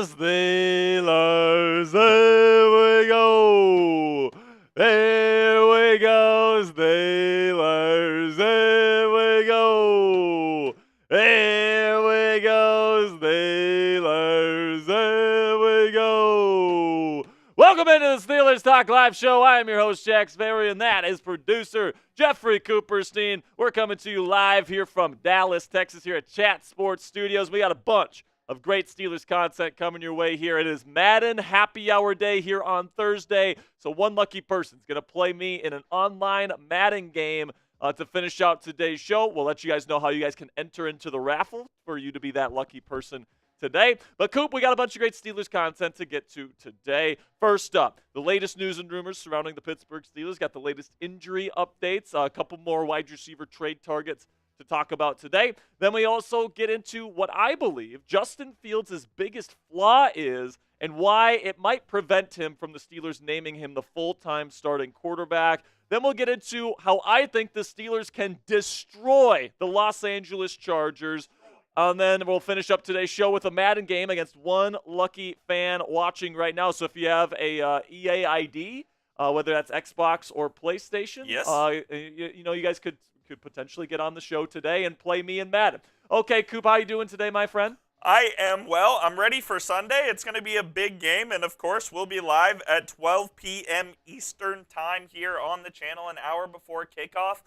Steelers. There we go. There we go, Steelers. There we go. There we go, Steelers. There we go. Welcome into the Steelers Talk Live Show. I am your host, Jack Sperry, and that is producer Jeffrey Cooperstein. We're coming to you live here from Dallas, Texas, here at Chat Sports Studios. We got a bunch of great Steelers content coming your way here. It is Madden Happy Hour Day here on Thursday, so one lucky person is going to play me in an online Madden game to finish out today's show. We'll let you guys know how you guys can enter into the raffle for you to be that lucky person today. But Coop, we got a bunch of great Steelers content to get to today. First up, the latest news and rumors surrounding the Pittsburgh Steelers. Got the latest injury updates, a couple more wide receiver trade targets to talk about today. Then we also get into what I believe Justin Fields' biggest flaw is and why it might prevent him from the Steelers naming him the full-time starting quarterback. Then we'll get into how I think the Steelers can destroy the Los Angeles Chargers. And then we'll finish up today's show with a Madden game against one lucky fan watching right now. So if you have a EA ID, whether that's Xbox or PlayStation, yes. You guys could potentially get on the show today and play me in Madden. Okay, Coop, how you doing today, my friend? I am well. I'm ready for Sunday. It's going to be a big game, and of course, we'll be live at 12 p.m. Eastern time here on the channel an hour before kickoff.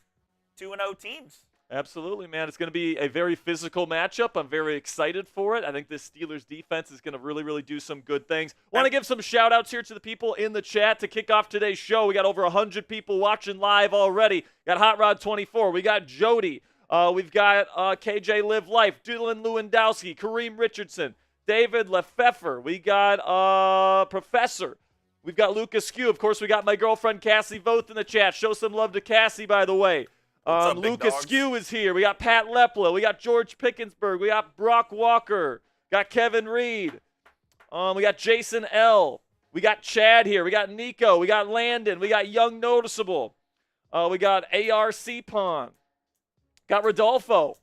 2-0 teams. Absolutely, man. It's going to be a very physical matchup. I'm very excited for it. I think this Steelers defense is going to really do some good things. Want to give some shout-outs here to the people in the chat to kick off today's show. We got over 100 people watching live already. Got Hot Rod 24. We got Jody. We've got KJ Live Life, Dylan Lewandowski, Kareem Richardson, David Lefeffer. We got Professor. We've got Lucas Skew. Of course, we got my girlfriend Cassie Voth in the chat. Show some love to Cassie, by the way. Lucas Skew is here. We got Pat Lepla. We got George Pickensburg. We got Brock Walker. Got Kevin Reed. We got Jason L. We got Chad here. We got Nico. We got Landon. We got Young Noticeable. We got ARC Pond. Got Rodolfo.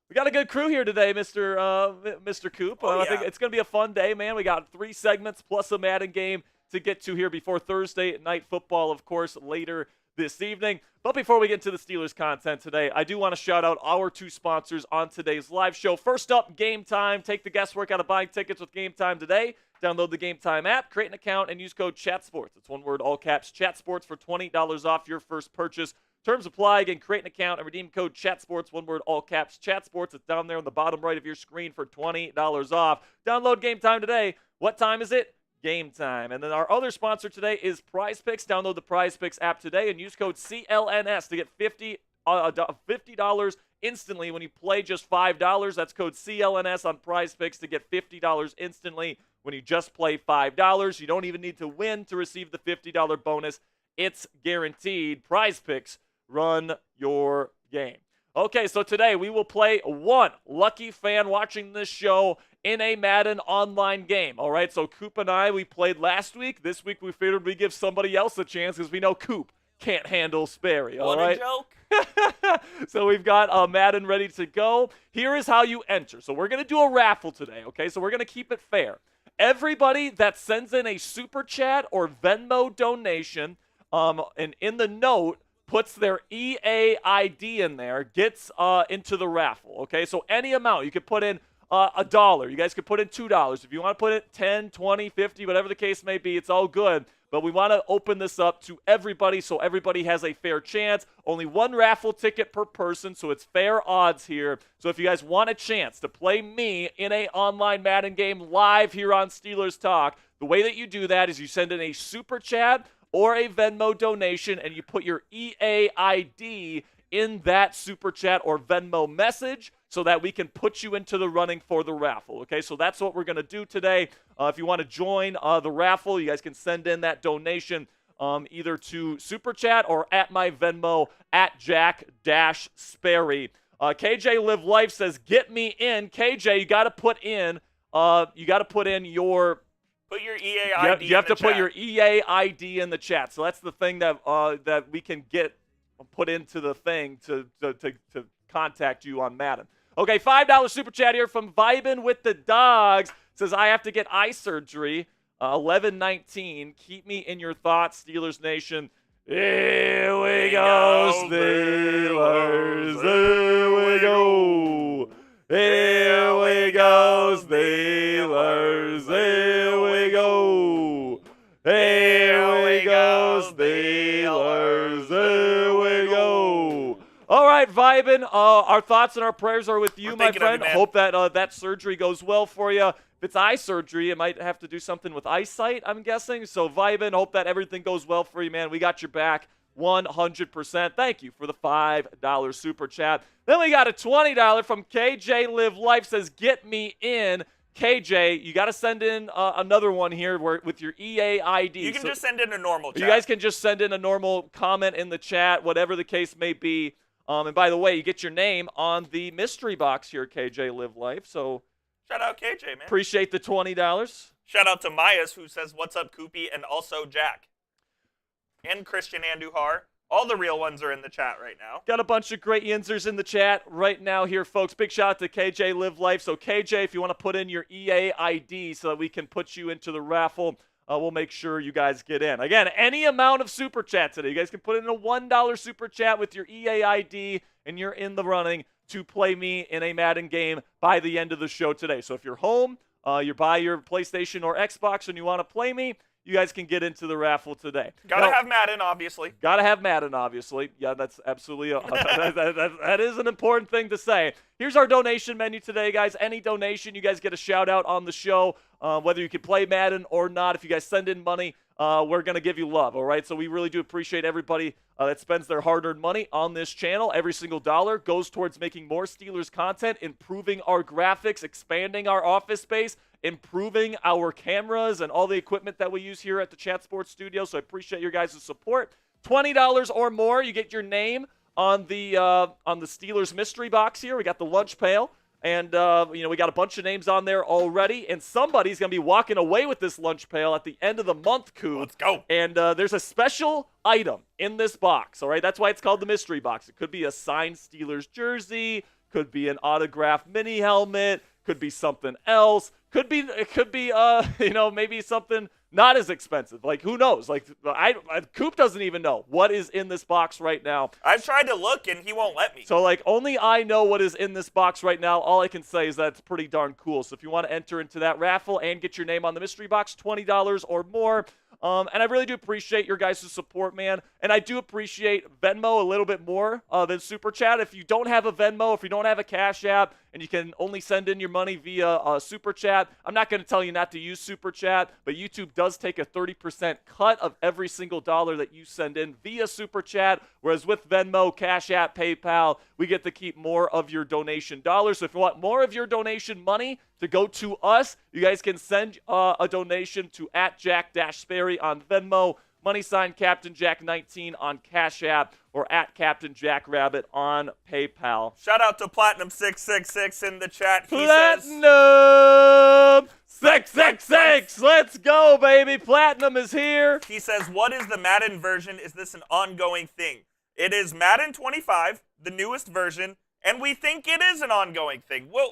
We got a good crew here today, Mr. Coop. I think it's going to be a fun day, man. We got 3 segments plus a Madden game to get to here before Thursday night football, of course, later this evening. But before we get into the Steelers content today, I do want to shout out our 2 sponsors on today's live show. First up, Game Time. Take the guesswork out of buying tickets with Game Time today. Download the Game Time app, create an account, and use code CHATSPORTS. It's one word, all caps, CHATSPORTS for $20 off your first purchase. Terms apply. Again, create an account and redeem code CHATSPORTS, one word, all caps, CHATSPORTS. It's down there on the bottom right of your screen for $20 off. Download Game Time today. What time is it? Game Time. And then our other sponsor today is Prize Picks. Download the Prize Picks app today and use code CLNS to get $50 instantly when you play just $5. That's code CLNS on Prize Picks to get $50 instantly when you just play $5. You don't even need to win to receive the $50 bonus. It's guaranteed. Prize Picks, run your game. Okay, so today we will play one lucky fan watching this show in a Madden online game. All right, so Coop and I, we played last week. This week we figured we'd give somebody else a chance because we know Coop can't handle Sperry. All right? What a joke. So we've got Madden ready to go. Here is how you enter. So we're going to do a raffle today, okay? So we're going to keep it fair. Everybody that sends in a Super Chat or Venmo donation, and in the note, puts their EA ID in there, gets into the raffle, okay? So any amount. You could put in $1. You guys could put in $2. If you want to put it 10, 20, 50, whatever the case may be, it's all good. But we want to open this up to everybody so everybody has a fair chance. Only one raffle ticket per person, so it's fair odds here. So if you guys want a chance to play me in a online Madden game live here on Steelers Talk, the way that you do that is you send in a Super Chat or a Venmo donation, and you put your EA ID in that Super Chat or Venmo message so that we can put you into the running for the raffle, okay? So that's what we're going to do today. If you want to join the raffle, you guys can send in that donation either to Super Chat or at my Venmo at Jack-Sperry. KJ Live Life says, get me in. KJ, you got to put in your... Put your EA ID You have to put your EA ID in the chat. So that's the thing that we can get put into the thing to contact you on Madden. Okay, $5 super chat here from Vibin with the Dogs. Says, I have to get eye surgery. 11-19. Keep me in your thoughts, Steelers Nation. Here we go, Steelers. Here we go. Here we go, Steelers. Here we go. Here we go, Steelers. Here we go. All right, vibin'. Our thoughts and our prayers are with you, my friend. Hope that that surgery goes well for you. If it's eye surgery, it might have to do something with eyesight, I'm guessing. So, vibin'. Hope that everything goes well for you, man. We got your back 100%. Thank you for the $5 super chat. Then we got a $20 from KJ Live Life. Says, get me in. KJ, you got to send in another one here with your EA ID. You can just send in a normal chat. You guys can just send in a normal comment in the chat, whatever the case may be. And by the way, you get your name on the mystery box here, KJ Live Life. So shout out KJ, man. Appreciate the $20. Shout out to Myas, who says, what's up, Koopy, and also Jack. And Christian Andujar. All the real ones are in the chat right now. Got a bunch of great Yinzers in the chat right now here, folks. Big shout out to KJ Live Life. So, KJ, if you want to put in your EA ID so that we can put you into the raffle, we'll make sure you guys get in. Again, any amount of super chat today. You guys can put in a $1 super chat with your EA ID, and you're in the running to play me in a Madden game by the end of the show today. So, if you're home, you're by your PlayStation or Xbox, and you want to play me, you guys can get into the raffle today. Gotta have Madden, obviously. Gotta have Madden, obviously. Yeah, that's absolutely that is an important thing to say. Here's our donation menu today, guys. Any donation, you guys get a shout out on the show, whether you can play Madden or not. If you guys send in money, we're gonna give you love. All right. So we really do appreciate everybody that spends their hard-earned money on this channel. Every single dollar goes towards making more Steelers content, improving our graphics, expanding our office space, improving our cameras and all the equipment that we use here at the Chat Sports Studio. So I appreciate your guys' support. $20 or more, you get your name on the Steelers mystery box here. We got the lunch pail, and we got a bunch of names on there already. And somebody's gonna be walking away with this lunch pail at the end of the month, Coop. Let's go. And there's a special item in this box. All right, that's why it's called the mystery box. It could be a signed Steelers jersey, could be an autographed mini helmet, could be something else. It could be maybe something not as expensive. Like, who knows? Like, Coop doesn't even know what is in this box right now. I've tried to look, and he won't let me. So, like, only I know what is in this box right now. All I can say is that it's pretty darn cool. So if you want to enter into that raffle and get your name on the mystery box, $20 or more. And I really do appreciate your guys' support, man. And I do appreciate Venmo a little bit more than Super Chat. If you don't have a Venmo, if you don't have a Cash App, and you can only send in your money via Super Chat, I'm not going to tell you not to use Super Chat, but YouTube does take a 30% cut of every single dollar that you send in via Super Chat, whereas with Venmo, Cash App, PayPal, we get to keep more of your donation dollars. So if you want more of your donation money to go to us, you guys can send a donation to @Jack-Sperry on Venmo, # Captain Jack 19 on Cash App, or @CaptainJackRabbit on PayPal. Shout out to Platinum666 in the chat. He Platinum 666. Let's go, baby. Platinum is here. He says, what is the Madden version? Is this an ongoing thing? It is Madden 25, the newest version, and we think it is an ongoing thing. We'll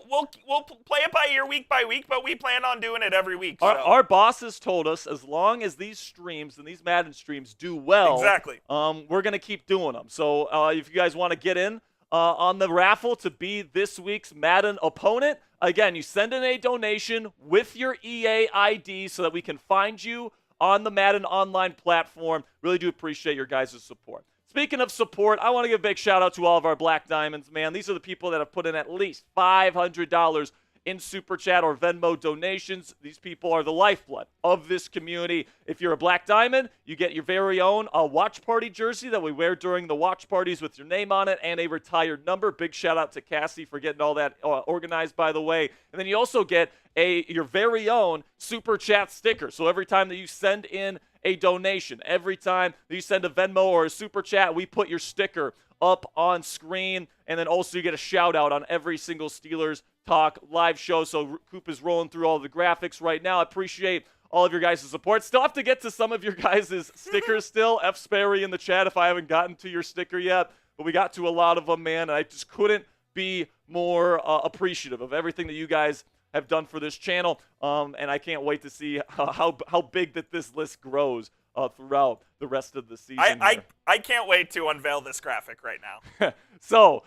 play it by ear week by week, but we plan on doing it every week. So. Our bosses told us as long as these streams and these Madden streams do well, exactly, we're going to keep doing them. So if you guys want to get in on the raffle to be this week's Madden opponent, again, you send in a donation with your EA ID so that we can find you on the Madden online platform. Really do appreciate your guys' support. Speaking of support, I want to give a big shout out to all of our Black Diamonds, man. These are the people that have put in at least $500 in Super Chat or Venmo donations. These people are the lifeblood of this community. If you're a Black Diamond, you get your very own watch party jersey that we wear during the watch parties with your name on it and a retired number. Big shout out to Cassie for getting all that organized, by the way. And then you also get your very own Super Chat sticker. So every time that you send in a donation, every time that you send a Venmo or a Super Chat, we put your sticker up on screen, and then also you get a shout out on every single Steelers Talk live show. So Coop is rolling through all the graphics right now. I appreciate all of your guys' support. Still have to get to some of your guys' stickers still. F. Sperry in the chat if I haven't gotten to your sticker yet, but we got to a lot of them, man, and I just couldn't be more appreciative of everything that you guys have done for this channel. And I can't wait to see how big that this list grows throughout the rest of the season. I can't wait to unveil this graphic right now. So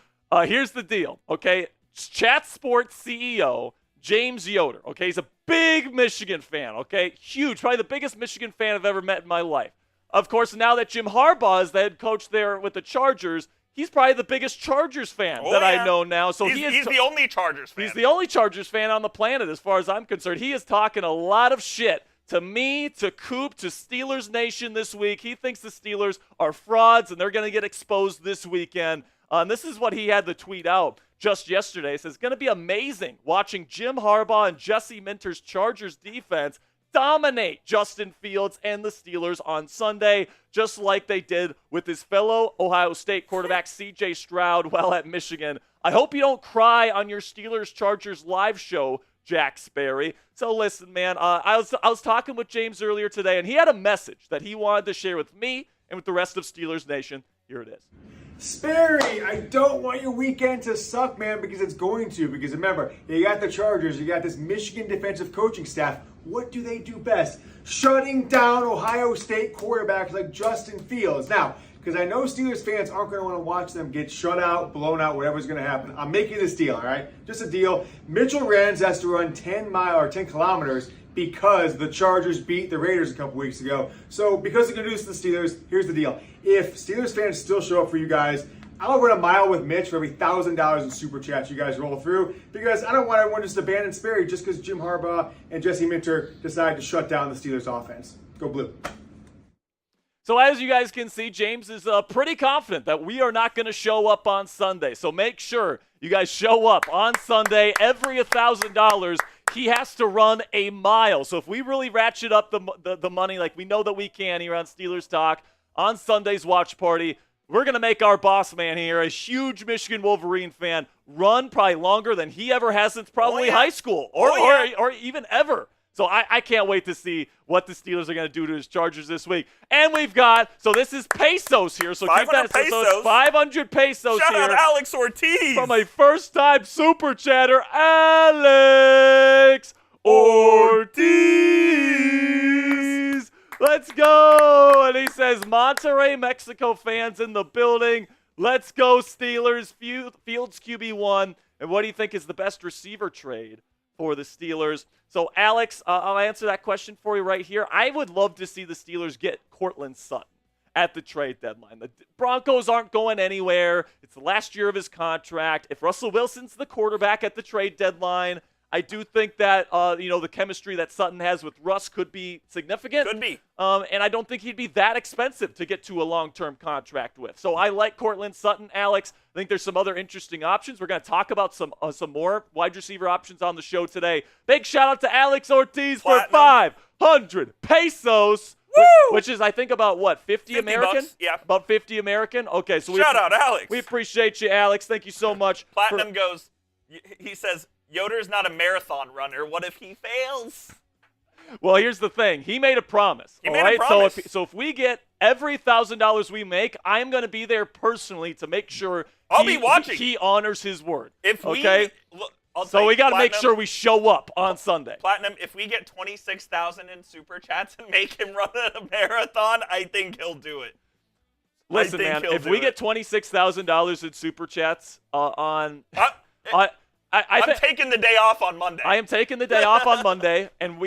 here's the deal, okay? Chat Sports CEO James Yoder, okay? He's a big Michigan fan, okay? Huge, probably the biggest Michigan fan I've ever met in my life. Of course, now that Jim Harbaugh is the head coach there with the Chargers, he's probably the biggest Chargers fan I know now. So he's the only Chargers fan. He's the only Chargers fan on the planet as far as I'm concerned. He is talking a lot of shit to me, to Coop, to Steelers Nation this week. He thinks the Steelers are frauds and they're going to get exposed this weekend. And this is what he had to tweet out just yesterday. It says, it's going to be amazing watching Jim Harbaugh and Jesse Minter's Chargers defense dominate Justin Fields and the Steelers on Sunday, just like they did with his fellow Ohio State quarterback C.J. Stroud while at Michigan. I hope you don't cry on your Steelers-Chargers live show, Jack Sperry. So listen, man, I was talking with James earlier today, and he had a message that he wanted to share with me and with the rest of Steelers Nation. Here it is. Sperry, I don't want your weekend to suck, man, because it's going to. Because remember, you got the Chargers, you got this Michigan defensive coaching staff. What do they do best? Shutting down Ohio State quarterbacks like Justin Fields. Now, because I know Steelers fans aren't going to want to watch them get shut out, blown out, whatever's going to happen. I'm making this deal, all right? Just a deal. Mitchell Renz has to run 10 kilometers because the Chargers beat the Raiders a couple weeks ago. So because they're going to do this to the Steelers, here's the deal. If Steelers fans still show up for you guys, I'll run a mile with Mitch for every $1,000 in super chats you guys roll through, because I don't want everyone just to abandon Sperry just because Jim Harbaugh and Jesse Minter decide to shut down the Steelers offense. Go Blue. So as you guys can see, James is pretty confident that we are not going to show up on Sunday. So make sure you guys show up on Sunday. Every $1,000, he has to run a mile. So if we really ratchet up the money like we know that we can here on Steelers Talk on Sunday's watch party, we're going to make our boss man here, a huge Michigan Wolverine fan, run probably longer than he ever has since probably high school or even ever. So I can't wait to see what the Steelers are going to do to his Chargers this week. And we've got, so this is pesos here. So keep that. Pesos. So it's 500 pesos Shout here. out Alex Ortiz. From a first-time super chatter, Alex Ortiz. Let's go. And he says, Monterrey, Mexico fans in the building. Let's go, Steelers. Fields QB1. And what do you think is the best receiver trade for the Steelers? So, Alex, I'll answer that question for you right here. I would love to see the Steelers get Courtland Sutton at the trade deadline. The Broncos aren't going anywhere. It's the last year of his contract. If Russell Wilson's the quarterback at the trade deadline, I do think that, the chemistry that Sutton has with Russ could be significant. Could be. And I don't think he'd be that expensive to get to a long-term contract with. So I like Courtland Sutton, Alex. I think there's some other interesting options. We're going to talk about some more wide receiver options on the show today. Big shout-out to Alex Ortiz for 500 pesos. Woo! Which is, I think, about, what, 50 American? Bucks, yeah. About 50 American? Okay. So shout out, Alex. We appreciate you, Alex. Thank you so much. Platinum goes, he says, Yoder's not a marathon runner. What if he fails? Well, here's the thing. He made a promise. He made a promise. So if we get every $1,000 we make, I'm going to be there personally to make sure I'll be watching. He honors his word. If okay? So we got to make sure we show up on Sunday. Platinum, if we get 26,000 in super chats and make him run a marathon, I think he'll do it. Listen, man, if we get $26,000 in super chats I'm taking the day off on Monday. I am taking the day off on Monday, and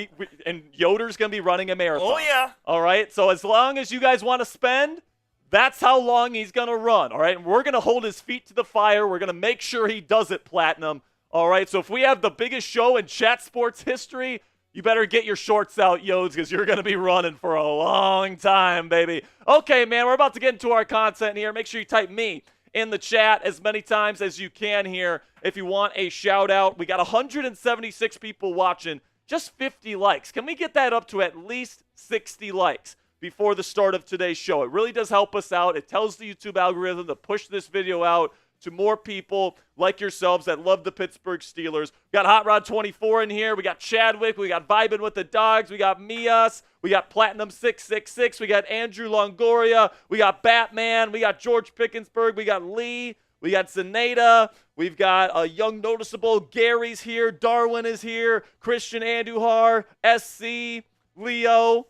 and Yoder's going to be running a marathon. Oh, yeah. All right? So as long as you guys want to spend, that's how long he's going to run. All right? And we're going to hold his feet to the fire. We're going to make sure he does it, Platinum. All right? So if we have the biggest show in chat sports history, you better get your shorts out, Yodes, because you're going to be running for a long time, baby. Okay, man, we're about to get into our content here. Make sure you type me in the chat as many times as you can here if you want a shout out. We got 176 people watching, just 50 likes. Can we get that up to at least 60 likes before the start of today's show? It really does help us out. It tells the YouTube algorithm to push this video out to more people like yourselves that love the Pittsburgh Steelers. We got Hot Rod 24 in here. We got Chadwick. We got Vibin' with the Dogs. We got Mias. We got Platinum 666. We got Andrew Longoria. We got Batman. We got George Pickensburg. We got Lee. We We got Zaneta. We've got a young noticeable. Gary's here. Darwin is here. Christian Andujar. SC. Leo.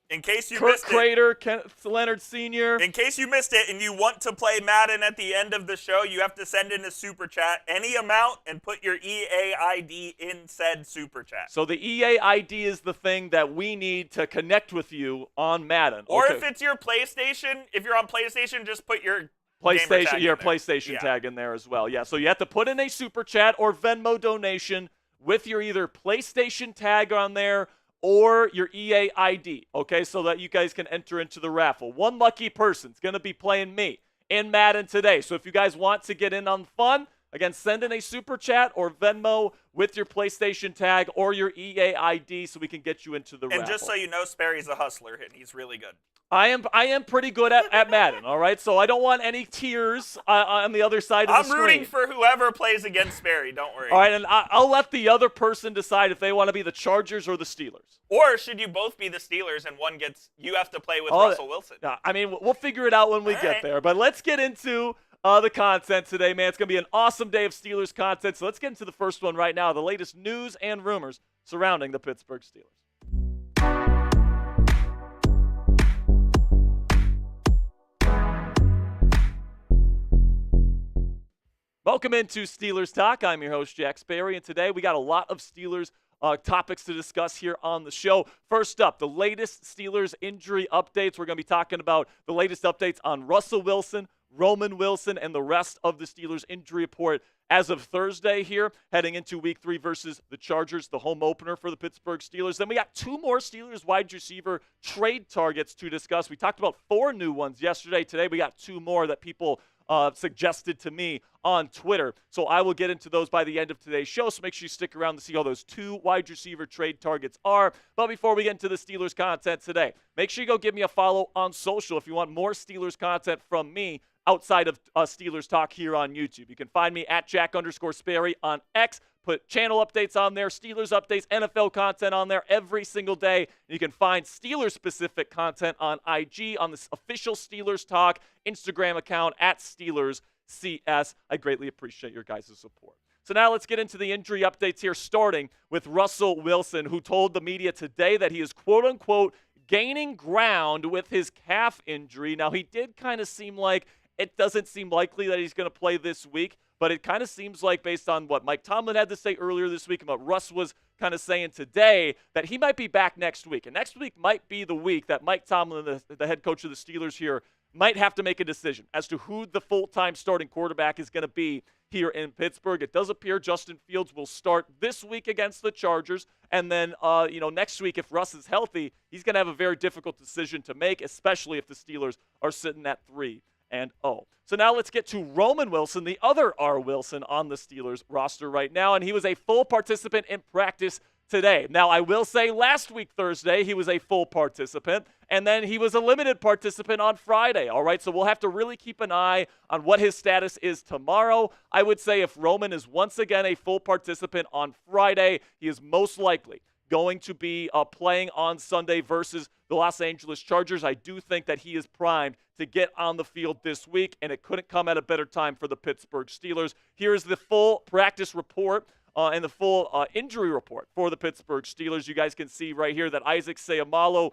In case you Kurt missed Crater. Kenneth Leonard Sr. In case you missed it and you want to play Madden at the end of the show, you have to send in a super chat, any amount, and put your EA ID in said super chat. So the EA ID is the thing that we need to connect with you on Madden. Or if it's your PlayStation, if you're on PlayStation, just put your PlayStation tag in there as well. Yeah, so you have to put in a super chat or Venmo donation with your either PlayStation tag on there or your EA ID, okay, so that you guys can enter into the raffle. One lucky person's going to be playing me in Madden today. So if you guys want to get in on the fun, again, send in a super chat or Venmo with your PlayStation tag or your EA ID so we can get you into the raffle. And just so you know, Sperry's a hustler, and he's really good. I am pretty good at Madden, all right? So I don't want any tears on the other side of the screen. I'm rooting for whoever plays against Sperry, don't worry. All right, and I'll let the other person decide if they want to be the Chargers or the Steelers. Or should you both be the Steelers and you have to play with Russell Wilson? I mean, we'll figure it out when we get there. But let's get into the content today, man. It's going to be an awesome day of Steelers content. So let's get into the first one right now, the latest news and rumors surrounding the Pittsburgh Steelers. Welcome into Steelers Talk. I'm your host, Jack Sperry, and today we got a lot of Steelers topics to discuss here on the show. First up, the latest Steelers injury updates. We're going to be talking about the latest updates on Russell Wilson, Roman Wilson, and the rest of the Steelers injury report as of Thursday here, heading into Week 3 versus the Chargers, the home opener for the Pittsburgh Steelers. Then we got 2 more Steelers wide receiver trade targets to discuss. We talked about 4 new ones yesterday. Today we got 2 more that people suggested to me on Twitter. So I will get into those by the end of today's show, so make sure you stick around to see how those 2 wide receiver trade targets are. But before we get into the Steelers content today, make sure you go give me a follow on social if you want more Steelers content from me outside of Steelers Talk here on YouTube. You can find me at Jack_Sperry on X. Put channel updates on there, Steelers updates, NFL content on there every single day. You can find Steelers-specific content on IG, on the official Steelers Talk Instagram account at SteelersCS. I greatly appreciate your guys' support. So now let's get into the injury updates here, starting with Russell Wilson, who told the media today that he is, quote-unquote, gaining ground with his calf injury. Now, he did kind of seem like it doesn't seem likely that he's going to play this week, but it kind of seems like, based on what Mike Tomlin had to say earlier this week and what Russ was kind of saying today, that he might be back next week. And next week might be the week that Mike Tomlin, the head coach of the Steelers here, might have to make a decision as to who the full-time starting quarterback is going to be here in Pittsburgh. It does appear Justin Fields will start this week against the Chargers. And then, next week, if Russ is healthy, he's going to have a very difficult decision to make, especially if the Steelers are sitting at 3-0. So now let's get to Roman Wilson, the other R. Wilson on the Steelers roster right now, and he was a full participant in practice today. Now, I will say last week, Thursday, he was a full participant, and then he was a limited participant on Friday, all right? So we'll have to really keep an eye on what his status is tomorrow. I would say if Roman is once again a full participant on Friday, he is most likely going to be playing on Sunday versus the Los Angeles Chargers. I do think that he is primed to get on the field this week, and it couldn't come at a better time for the Pittsburgh Steelers. Here's the full practice report and the full injury report for the Pittsburgh Steelers. You guys can see right here that Isaac Seumalo,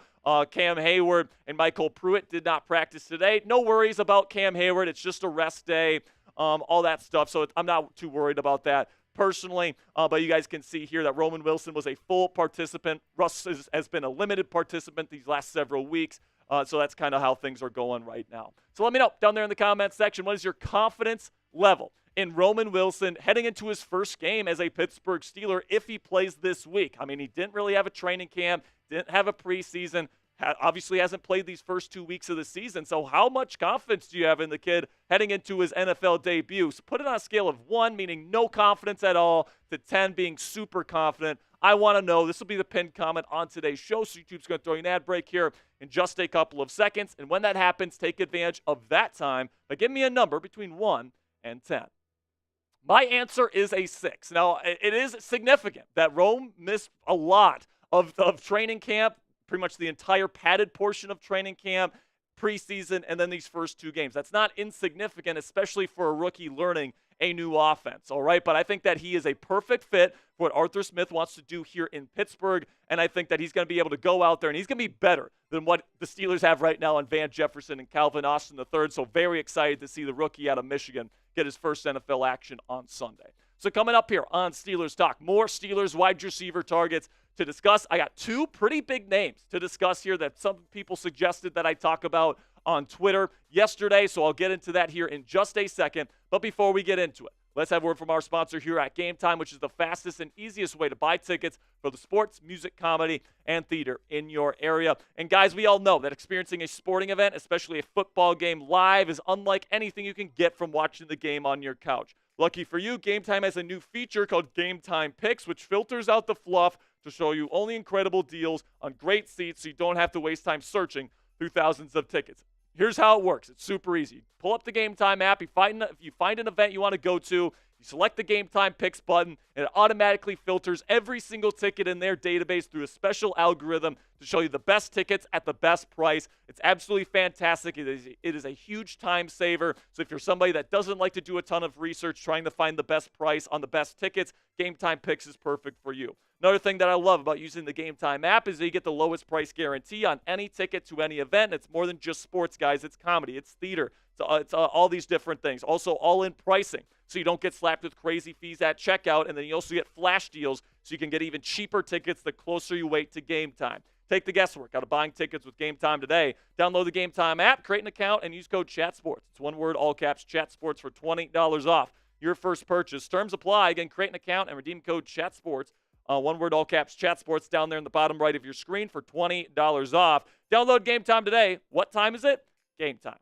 Cam Hayward, and Michael Pruitt did not practice today. No worries about Cam Hayward. It's just a rest day, all that stuff, so I'm not too worried about that personally, but you guys can see here that Roman Wilson was a full participant. Russ has been a limited participant these last several weeks, so that's kind of how things are going right now. So let me know down there in the comments section, what is your confidence level in Roman Wilson heading into his first game as a Pittsburgh Steeler if he plays this week? I mean, he didn't really have a training camp, didn't have a preseason, obviously hasn't played these first 2 weeks of the season. So how much confidence do you have in the kid heading into his NFL debut? So put it on a scale of 1, meaning no confidence at all, to 10 being super confident. I want to know. This will be the pinned comment on today's show. So YouTube's going to throw you an ad break here in just a couple of seconds. And when that happens, take advantage of that time by giving me a number between 1 and 10. My answer is a 6. Now, it is significant that Rome missed a lot of training camp, pretty much the entire padded portion of training camp, preseason, and then these first 2 games. That's not insignificant, especially for a rookie learning a new offense, all right? But I think that he is a perfect fit for what Arthur Smith wants to do here in Pittsburgh, and I think that he's going to be able to go out there, and he's going to be better than what the Steelers have right now in Van Jefferson and Calvin Austin III, so very excited to see the rookie out of Michigan get his first NFL action on Sunday. So coming up here on Steelers Talk, more Steelers wide receiver targets to discuss. I got 2 pretty big names to discuss here that some people suggested that I talk about on Twitter yesterday, so I'll get into that here in just a second. But before we get into it, let's have a word from our sponsor here at Game Time, which is the fastest and easiest way to buy tickets for the sports, music, comedy, and theater in your area. And guys, we all know that experiencing a sporting event, especially a football game live, is unlike anything you can get from watching the game on your couch. Lucky for you, Game Time has a new feature called Game Time Picks, which filters out the fluff to show you only incredible deals on great seats so you don't have to waste time searching through thousands of tickets. Here's how it works. It's super easy. Pull up the Game Time app. If you find an event you want to go to, you select the Game Time Picks button, and it automatically filters every single ticket in their database through a special algorithm to show you the best tickets at the best price. It's absolutely fantastic. It is a huge time saver. So if you're somebody that doesn't like to do a ton of research trying to find the best price on the best tickets, Game Time Picks is perfect for you. Another thing that I love about using the Game Time app is that you get the lowest price guarantee on any ticket to any event. It's more than just sports, guys. It's comedy. It's theater. It's all these different things. Also, all-in pricing, so you don't get slapped with crazy fees at checkout, and then you also get flash deals, so you can get even cheaper tickets the closer you wait to game time. Take the guesswork out of buying tickets with Game Time today. Download the Game Time app, create an account, and use code CHATSPORTS. It's one word, all caps, CHATSPORTS for $20 off your first purchase. Terms apply. Again, create an account and redeem code CHATSPORTS. One word, all caps, CHATSPORTS down there in the bottom right of your screen for $20 off. Download Game Time today. What time is it? Game time.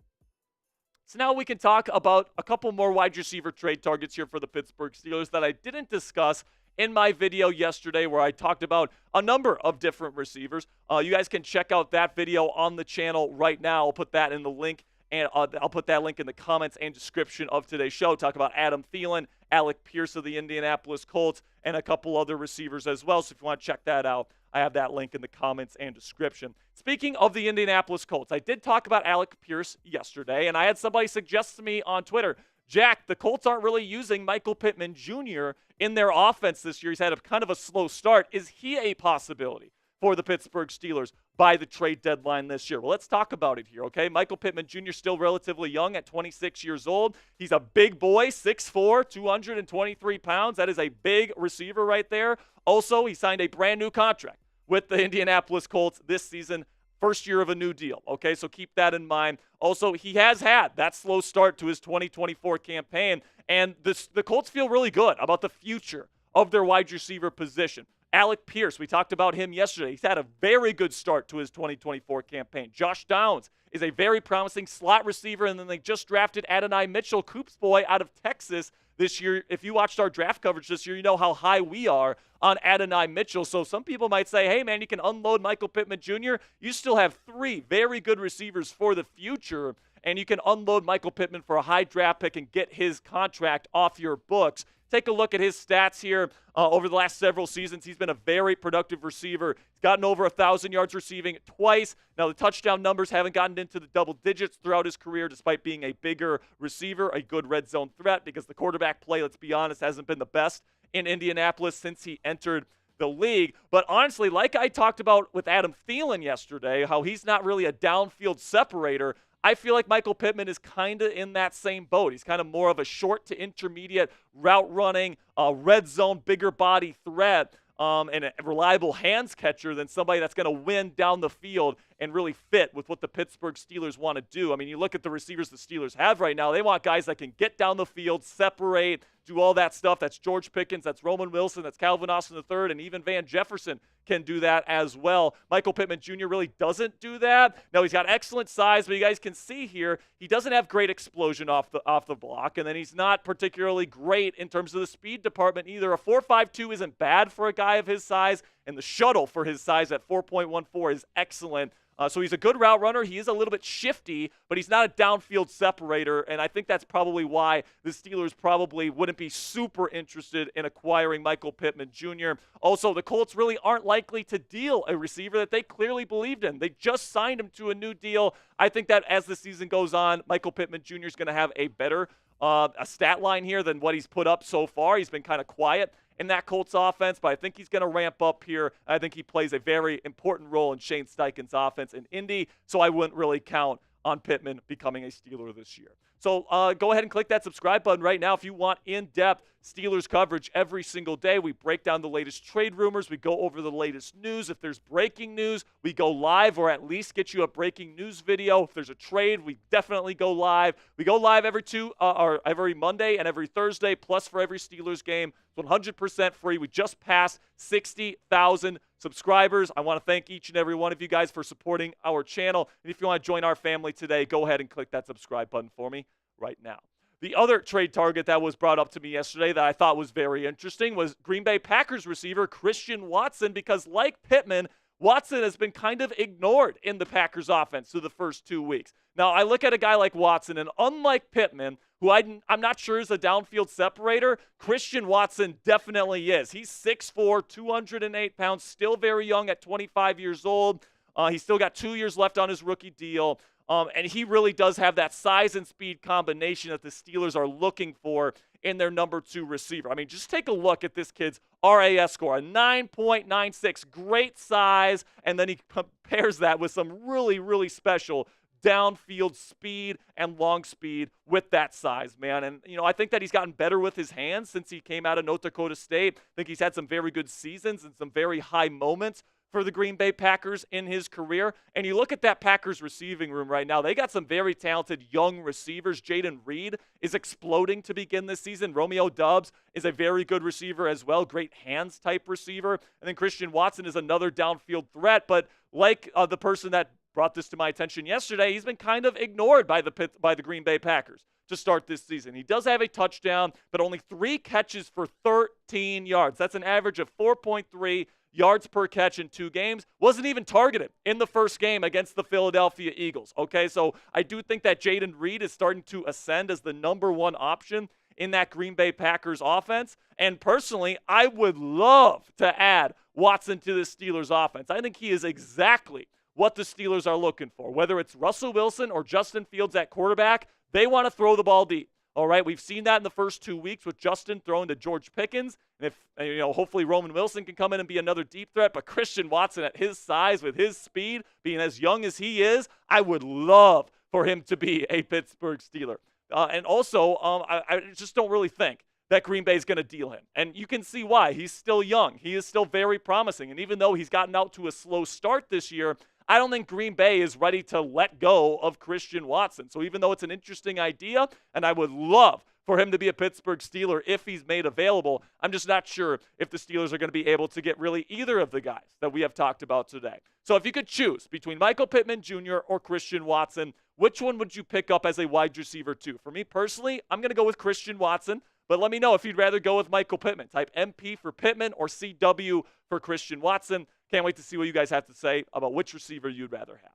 So now we can talk about a couple more wide receiver trade targets here for the Pittsburgh Steelers that I didn't discuss in my video yesterday where I talked about a number of different receivers. You guys can check out that video on the channel right now. I'll put that in the link, and I'll put that link in the comments and description of today's show. Talk about Adam Thielen, Alec Pierce of the Indianapolis Colts, and a couple other receivers as well. So if you want to check that out, I have that link in the comments and description. Speaking of the Indianapolis Colts, I did talk about Alec Pierce yesterday, and I had somebody suggest to me on Twitter, Jack, the Colts aren't really using Michael Pittman Jr. in their offense this year. He's had kind of a slow start. Is he a possibility for the Pittsburgh Steelers by the trade deadline this year? Well, let's talk about it here, okay? Michael Pittman Jr. still relatively young at 26 years old. He's a big boy, 6'4", 223 pounds. That is a big receiver right there. Also, he signed a brand new contract with the Indianapolis Colts this season. First year of a new deal, okay? So keep that in mind. Also, he has had that slow start to his 2024 campaign, and the Colts feel really good about the future of their wide receiver position. Alec Pierce, we talked about him yesterday. He's had a very good start to his 2024 campaign. Josh Downs is a very promising slot receiver, and then they just drafted Adonai Mitchell, Coop's boy, out of Texas this year. If you watched our draft coverage this year, you know how high we are on Adonai Mitchell. So some people might say, hey, man, you can unload Michael Pittman Jr. You still have 3 very good receivers for the future, and you can unload Michael Pittman for a high draft pick and get his contract off your books. Take a look at his stats here over the last several seasons. He's been a very productive receiver. He's gotten over 1,000 yards receiving twice. Now, the touchdown numbers haven't gotten into the double digits throughout his career, despite being a bigger receiver, a good red zone threat, because the quarterback play, let's be honest, hasn't been the best in Indianapolis since he entered the league. But honestly, like I talked about with Adam Thielen yesterday, how he's not really a downfield separator, I feel like Michael Pittman is kind of in that same boat. He's kind of more of a short to intermediate route running, red zone, bigger body threat, and a reliable hands catcher than somebody that's going to win down the field and really fit with what the Pittsburgh Steelers want to do. I mean, you look at the receivers the Steelers have right now. They want guys that can get down the field, separate, do all that stuff. That's George Pickens, that's Roman Wilson, that's Calvin Austin III, and even Van Jefferson can do that as well. Michael Pittman Jr. really doesn't do that. Now, he's got excellent size, but you guys can see here, he doesn't have great explosion off the block, and then he's not particularly great in terms of the speed department either. A 4.52 isn't bad for a guy of his size, and the shuttle for his size at 4.14 is excellent. So he's a good route runner. He is a little bit shifty, but he's not a downfield separator, and I think that's probably why the Steelers probably wouldn't be super interested in acquiring Michael Pittman Jr. Also, the Colts really aren't likely to deal a receiver that they clearly believed in. They just signed him to a new deal. I think that as the season goes on, Michael Pittman Jr. is going to have a better a stat line here than what he's put up so far. He's been kind of quiet in that Colts offense, but I think he's going to ramp up here. I think he plays a very important role in Shane Steichen's offense in Indy, so I wouldn't really count on Pittman becoming a Steeler this year. So go ahead and click that subscribe button right now if you want in-depth Steelers coverage every single day. We break down the latest trade rumors. We go over the latest news. If there's breaking news, we go live or at least get you a breaking news video. If there's a trade, we definitely go live. We go live every Monday and every Thursday, plus for every Steelers game. It's 100% free. We just passed 60,000 subscribers. I want to thank each and every one of you guys for supporting our channel. And if you want to join our family today, go ahead and click that subscribe button for me right now. The other trade target that was brought up to me yesterday that I thought was very interesting was Green Bay Packers receiver Christian Watson, because like Pittman, Watson has been kind of ignored in the Packers offense through the first 2 weeks. Now, I look at a guy like Watson, and unlike Pittman, who I'm not sure is a downfield separator, Christian Watson definitely is. He's 6'4", 208 pounds, still very young at 25 years old. He's still got 2 years left on his rookie deal. And he really does have that size and speed combination that the Steelers are looking for in their number 2 receiver. I mean, just take a look at this kid's RAS score, a 9.96, great size, and then he compares that with some really, really special downfield speed and long speed with that size, man. And, I think that he's gotten better with his hands since he came out of North Dakota State. I think he's had some very good seasons and some very high moments for the Green Bay Packers in his career. And you look at that Packers receiving room right now, they got some very talented young receivers. Jayden Reed is exploding to begin this season. Romeo Doubs is a very good receiver as well, great hands type receiver. And then Christian Watson is another downfield threat, but like the person that brought this to my attention yesterday, he's been kind of ignored by the Green Bay Packers to start this season. He does have a touchdown, but only 3 catches for 13 yards. That's an average of 4.3 yards per catch in 2 games. Wasn't even targeted in the first game against the Philadelphia Eagles. Okay, so I do think that Jayden Reed is starting to ascend as the number 1 option in that Green Bay Packers offense. And personally, I would love to add Watson to the Steelers offense. I think he is exactly what the Steelers are looking for. Whether it's Russell Wilson or Justin Fields at quarterback, they want to throw the ball deep. All right, we've seen that in the first 2 weeks with Justin throwing to George Pickens. And if, hopefully Roman Wilson can come in and be another deep threat. But Christian Watson at his size, with his speed, being as young as he is, I would love for him to be a Pittsburgh Steeler. And also, I just don't really think that Green Bay is going to deal him. And you can see why. He's still young. He is still very promising. And even though he's gotten out to a slow start this year, I don't think Green Bay is ready to let go of Christian Watson. So even though it's an interesting idea, and I would love for him to be a Pittsburgh Steeler if he's made available, I'm just not sure if the Steelers are going to be able to get really either of the guys that we have talked about today. So if you could choose between Michael Pittman Jr. or Christian Watson, which one would you pick up as a wide receiver too? For me personally, I'm going to go with Christian Watson. But let me know if you'd rather go with Michael Pittman. Type MP for Pittman or CW for Christian Watson. Can't wait to see what you guys have to say about which receiver you'd rather have.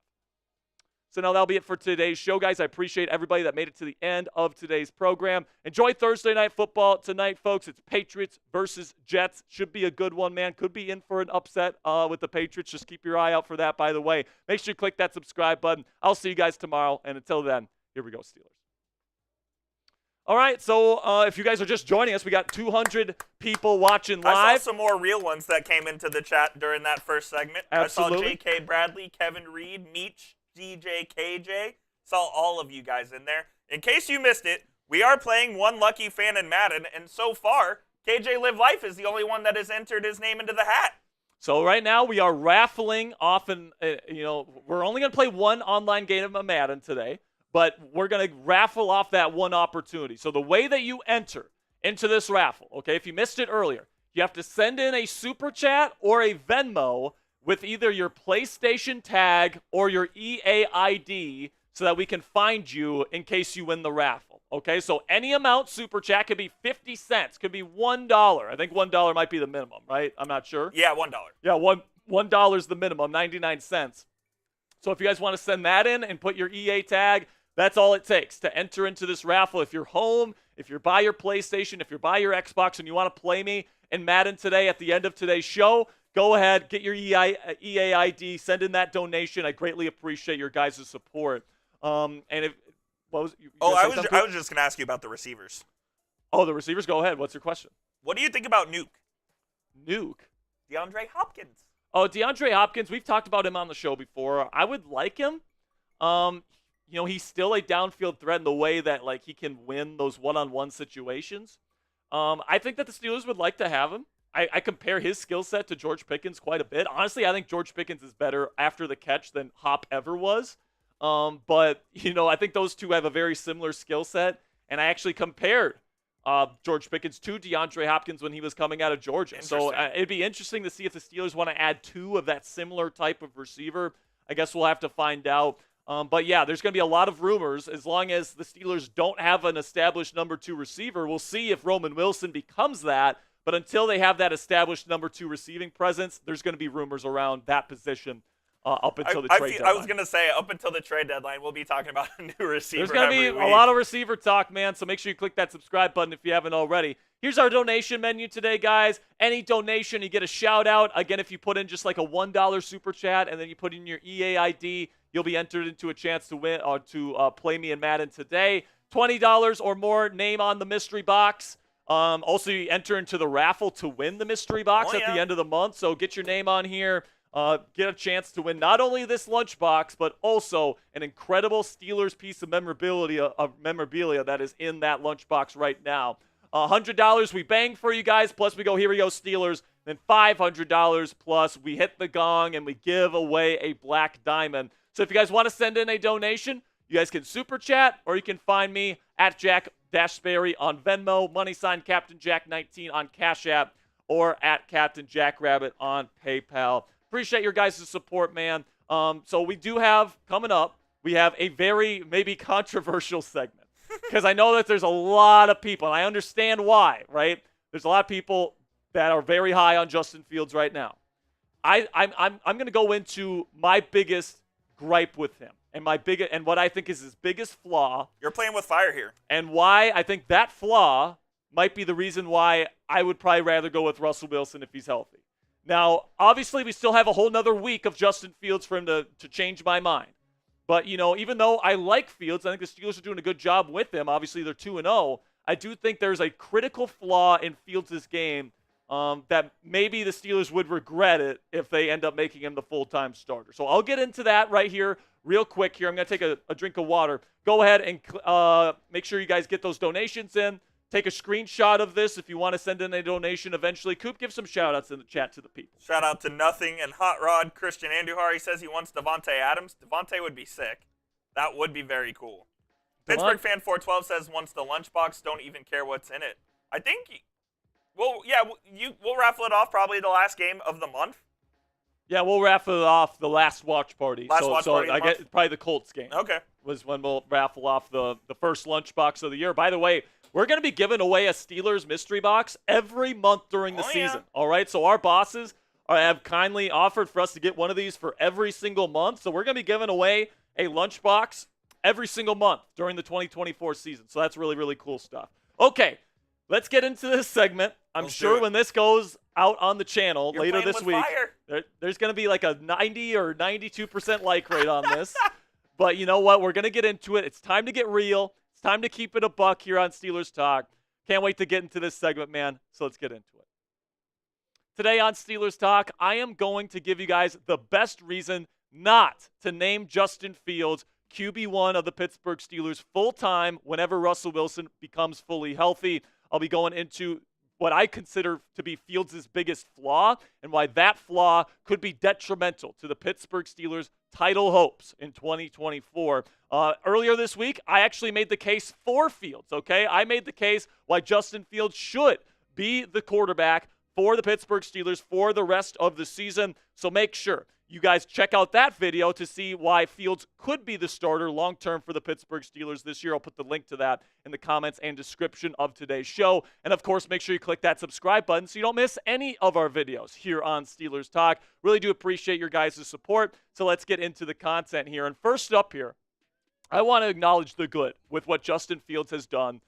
So now that'll be it for today's show, guys. I appreciate everybody that made it to the end of today's program. Enjoy Thursday Night Football tonight, folks. It's Patriots versus Jets. Should be a good one, man. Could be in for an upset with the Patriots. Just keep your eye out for that, by the way. Make sure you click that subscribe button. I'll see you guys tomorrow. And until then, here we go, Steelers. All right, so if you guys are just joining us, we got 200 people watching live. I saw some more real ones that came into the chat during that first segment. Absolutely. I saw J.K. Bradley, Kevin Reed, Meech, DJ, KJ. Saw all of you guys in there. In case you missed it, we are playing One Lucky Fan in Madden, and so far, KJ Live Life is the only one that has entered his name into the hat. So right now we are raffling off, and we're only going to play one online game of Madden today. But we're going to raffle off that one opportunity. So the way that you enter into this raffle, okay, if you missed it earlier, you have to send in a Super Chat or a Venmo with either your PlayStation tag or your EA ID so that we can find you in case you win the raffle, okay? So any amount, Super Chat, could be 50 cents, could be $1. I think $1 might be the minimum, right? I'm not sure. Yeah, $1. Yeah, $1 is the minimum, 99 cents. So if you guys want to send that in and put your EA tag, that's all it takes to enter into this raffle. If you're home, if you're by your PlayStation, if you're by your Xbox and you want to play me in Madden today at the end of today's show, go ahead, get your EA ID, send in that donation. I greatly appreciate your guys' support. And if what was you I was just gonna ask you about the receivers. Oh, the receivers. Go ahead. What's your question? What do you think about Nuke? DeAndre Hopkins. Oh, DeAndre Hopkins. We've talked about him on the show before. I would like him. He's still a downfield threat in the way that like he can win those one-on-one situations. I think that the Steelers would like to have him. I compare his skill set to George Pickens quite a bit. Honestly, I think George Pickens is better after the catch than Hop ever was. But I think those two have a very similar skill set, and I actually compared George Pickens to DeAndre Hopkins when he was coming out of Georgia. So it'd be interesting to see if the Steelers want to add two of that similar type of receiver. I guess we'll have to find out. But yeah, there's going to be a lot of rumors. As long as the Steelers don't have an established number 2 receiver, we'll see if Roman Wilson becomes that. But until they have that established number 2 receiving presence, there's going to be rumors around that position up until the trade deadline. I was going to say, up until the trade deadline, we'll be talking about a new receiver. There's going to be a lot of receiver talk, man, so make sure you click that subscribe button if you haven't already. Here's our donation menu today, guys. Any donation, you get a shout-out. Again, if you put in just like a $1 super chat and then you put in your EA ID, you'll be entered into a chance to win or to play me in Madden today. $20 or more, name on the mystery box. Also, you enter into the raffle to win the mystery box at the end of the month. So get your name on here. Get a chance to win not only this lunchbox, but also an incredible Steelers piece of memorabilia that is in that lunchbox right now. $100 we bang for you guys, plus we go, here we go, Steelers. Then $500 plus we hit the gong and we give away a black diamond. So if you guys want to send in a donation, you guys can super chat, or you can find me at Jack Sperry on Venmo, # Captain Jack 19 on Cash App, or at Captain Jack Rabbit on PayPal. Appreciate your guys' support, man. So we do have, coming up, we have a very maybe controversial segment. Because I know that there's a lot of people, and I understand why, right? There's a lot of people that are very high on Justin Fields right now. I'm going to go into my biggest gripe with him and what I think is his biggest flaw. You're playing with fire here. And why I think that flaw might be the reason why I would probably rather go with Russell Wilson if he's healthy. Now, obviously, we still have a whole nother week of Justin Fields for him to change my mind. But, even though I like Fields, I think the Steelers are doing a good job with him. Obviously, they're 2-0. I do think there's a critical flaw in Fields' game that maybe the Steelers would regret it if they end up making him the full-time starter. So I'll get into that right here real quick here. I'm going to take a drink of water. Go ahead and make sure you guys get those donations in. Take a screenshot of this if you want to send in a donation eventually. Coop, give some shout-outs in the chat to the people. Shout out to Nothing and Hot Rod. Christian Andujar, he says he wants Devontae Adams. Devontae would be sick. That would be very cool. Pittsburgh Fan 412 says wants the lunchbox. Don't even care what's in it. I think, we'll raffle it off probably the last game of the month. Yeah, we'll raffle it off the last watch party. So I guess probably the Colts game. Okay. Was when we'll raffle off the first lunchbox of the year. By the way, we're going to be giving away a Steelers mystery box every month during the season. Yeah. All right, so our bosses have kindly offered for us to get one of these for every single month. So we're going to be giving away a lunchbox every single month during the 2024 season. So that's really, really cool stuff. Okay, let's get into this segment. I'm sure when this goes out on the channel later this week, there's going to be like a 90 or 92% like rate on this. But you know what? We're going to get into it. It's time to get real. It's time to keep it a buck here on Steelers Talk. Can't wait to get into this segment, man. So let's get into it. Today on Steelers Talk, I am going to give you guys the best reason not to name Justin Fields QB1 of the Pittsburgh Steelers full-time whenever Russell Wilson becomes fully healthy. I'll be going into what I consider to be Fields' biggest flaw and why that flaw could be detrimental to the Pittsburgh Steelers' title hopes in 2024. Earlier this week, I actually made the case for Fields, okay? I made the case why Justin Fields should be the quarterback for the Pittsburgh Steelers for the rest of the season. So make sure you guys check out that video to see why Fields could be the starter long-term for the Pittsburgh Steelers this year. I'll put the link to that in the comments and description of today's show. And, of course, make sure you click that subscribe button so you don't miss any of our videos here on Steelers Talk. Really do appreciate your guys' support. So let's get into the content here. And first up here, I want to acknowledge the good with what Justin Fields has done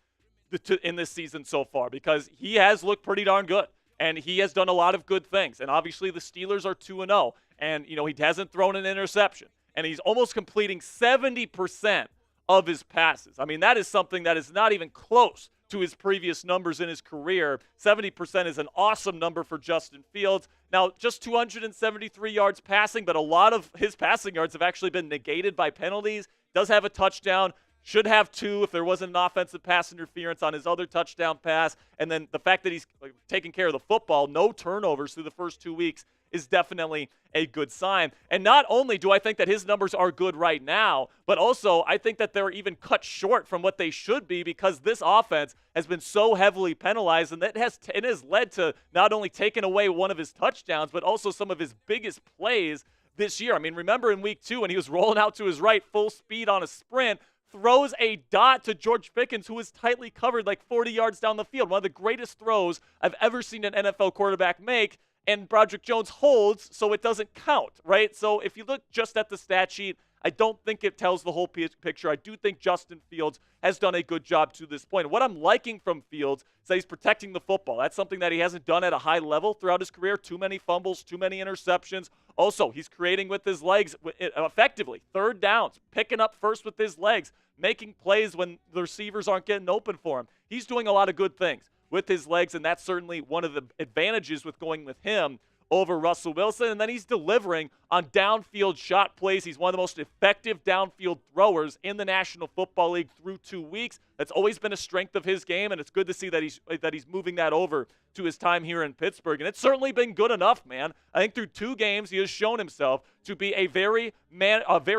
in this season so far, because he has looked pretty darn good. And he has done a lot of good things. And obviously the Steelers are 2-0. And, he hasn't thrown an interception. And he's almost completing 70% of his passes. I mean, that is something that is not even close to his previous numbers in his career. 70% is an awesome number for Justin Fields. Now, just 273 yards passing, but a lot of his passing yards have actually been negated by penalties. Does have a touchdown. Should have 2 if there wasn't an offensive pass interference on his other touchdown pass. And then the fact that he's taking care of the football, no turnovers through the first 2 weeks, is definitely a good sign. And not only do I think that his numbers are good right now, but also I think that they're even cut short from what they should be, because this offense has been so heavily penalized, and it has led to not only taking away one of his touchdowns, but also some of his biggest plays this year. I mean, remember in week 2 when he was rolling out to his right full speed on a sprint, throws a dot to George Pickens, who was tightly covered like 40 yards down the field. One of the greatest throws I've ever seen an NFL quarterback make, and Broderick Jones holds, so it doesn't count, right? So if you look just at the stat sheet, I don't think it tells the whole picture. I do think Justin Fields has done a good job to this point. What I'm liking from Fields is that he's protecting the football. That's something that he hasn't done at a high level throughout his career. Too many fumbles, too many interceptions. Also, he's creating with his legs effectively. Third downs, picking up first with his legs, making plays when the receivers aren't getting open for him. He's doing a lot of good things with his legs, and that's certainly one of the advantages with going with him over Russell Wilson. And then he's delivering on downfield shot plays. He's one of the most effective downfield throwers in the National Football League through 2 weeks. That's always been a strength of his game, and it's good to see that he's moving that over to his time here in Pittsburgh. And it's certainly been good enough, man. I think through 2 games, he has shown himself to be a very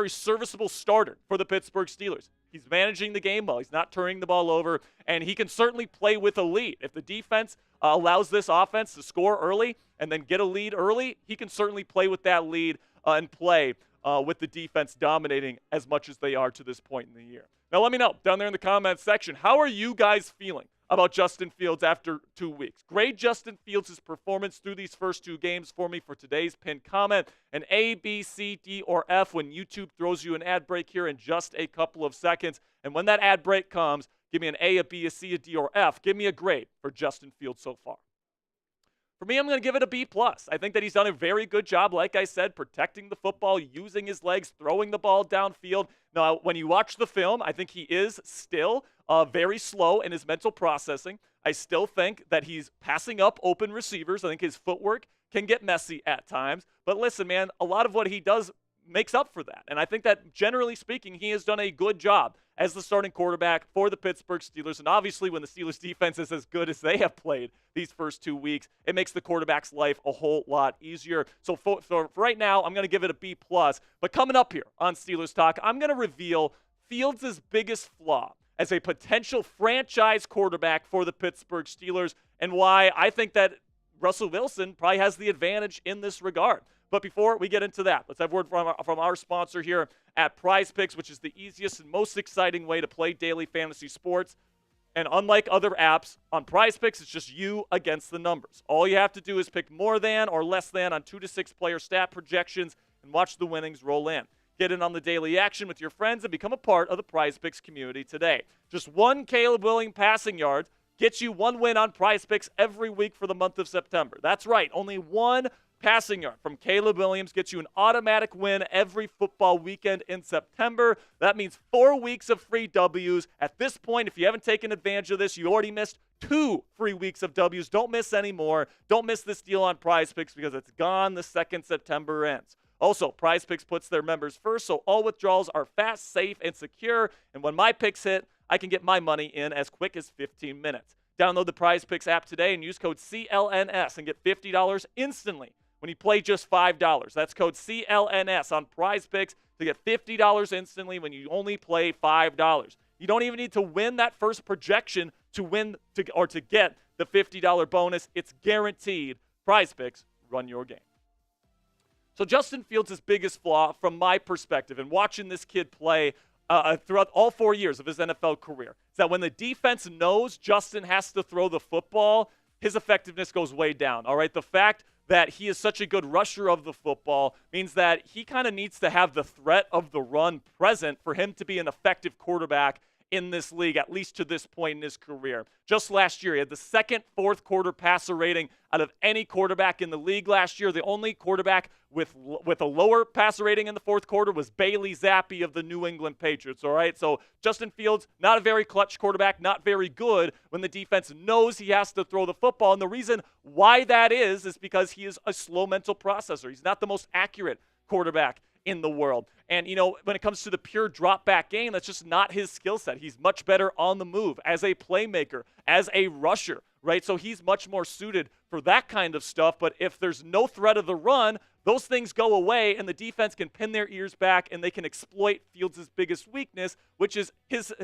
serviceable starter for the Pittsburgh Steelers. He's managing the game well. He's not turning the ball over, and he can certainly play with a lead. If the defense allows this offense to score early and then get a lead early, he can certainly play with that lead and play with the defense dominating as much as they are to this point in the year. Now, let me know down there in the comments section, how are you guys feeling about Justin Fields after 2 weeks? Grade Justin Fields' performance through these first 2 games for me for today's pinned comment. An A, B, C, D, or F when YouTube throws you an ad break here in just a couple of seconds. And when that ad break comes, give me an A, a B, a C, a D, or F. Give me a grade for Justin Fields so far. For me, I'm going to give it a B+. I think that he's done a very good job, like I said, protecting the football, using his legs, throwing the ball downfield. Now, when you watch the film, I think he is still very slow in his mental processing. I still think that he's passing up open receivers. I think his footwork can get messy at times. But listen, man, a lot of what he does makes up for that. And I think that, generally speaking, he has done a good job as the starting quarterback for the Pittsburgh Steelers. And obviously, when the Steelers defense is as good as they have played these first 2 weeks, it makes the quarterback's life a whole lot easier. So for right now, I'm going to give it a B+. But coming up here on Steelers Talk, I'm going to reveal Fields' biggest flaw as a potential franchise quarterback for the Pittsburgh Steelers, and why I think that Russell Wilson probably has the advantage in this regard. But before we get into that, let's have a word from our sponsor here at Prize Picks, which is the easiest and most exciting way to play daily fantasy sports. And unlike other apps, on Prize Picks, it's just you against the numbers. All you have to do is pick more than or less than on 2 to 6 player stat projections and watch the winnings roll in. Get in on the daily action with your friends and become a part of the Prize Picks community today. Just 1 Caleb Williams passing yard gets you 1 win on Prize Picks every week for the month of September. That's right, only 1 passing yard from Caleb Williams gets you an automatic win every football weekend in September. That means 4 weeks of free W's. At this point, if you haven't taken advantage of this, you already missed 2 free weeks of W's. Don't miss any more. Don't miss this deal on Prize Picks because it's gone the second September ends. Also, Prize Picks puts their members first, so all withdrawals are fast, safe, and secure. And when my picks hit, I can get my money in as quick as 15 minutes. Download the Prize Picks app today and use code CLNS and get $50 instantly when you play just $5. That's code CLNS on Prize Picks to get $50 instantly when you only play $5. You don't even need to win that first projection to get the $50 bonus. It's guaranteed. Prize Picks, run your game. So Justin Fields' biggest flaw, from my perspective, and watching this kid play throughout all 4 years of his NFL career, is that when the defense knows Justin has to throw the football, his effectiveness goes way down. All right, the fact that he is such a good rusher of the football means that he kind of needs to have the threat of the run present for him to be an effective quarterback in this league, at least to this point in his career. Just last year, he had the second fourth quarter passer rating out of any quarterback in the league last year. The only quarterback with a lower passer rating in the fourth quarter was Bailey Zappi of the New England Patriots, all right? So Justin Fields, not a very clutch quarterback, not very good when the defense knows he has to throw the football. And the reason why that is because he is a slow mental processor. He's not the most accurate quarterback in the world. And, when it comes to the pure drop back game, that's just not his skill set. He's much better on the move as a playmaker, as a rusher, right? So he's much more suited for that kind of stuff. But if there's no threat of the run, those things go away and the defense can pin their ears back and they can exploit Fields' biggest weakness, which is his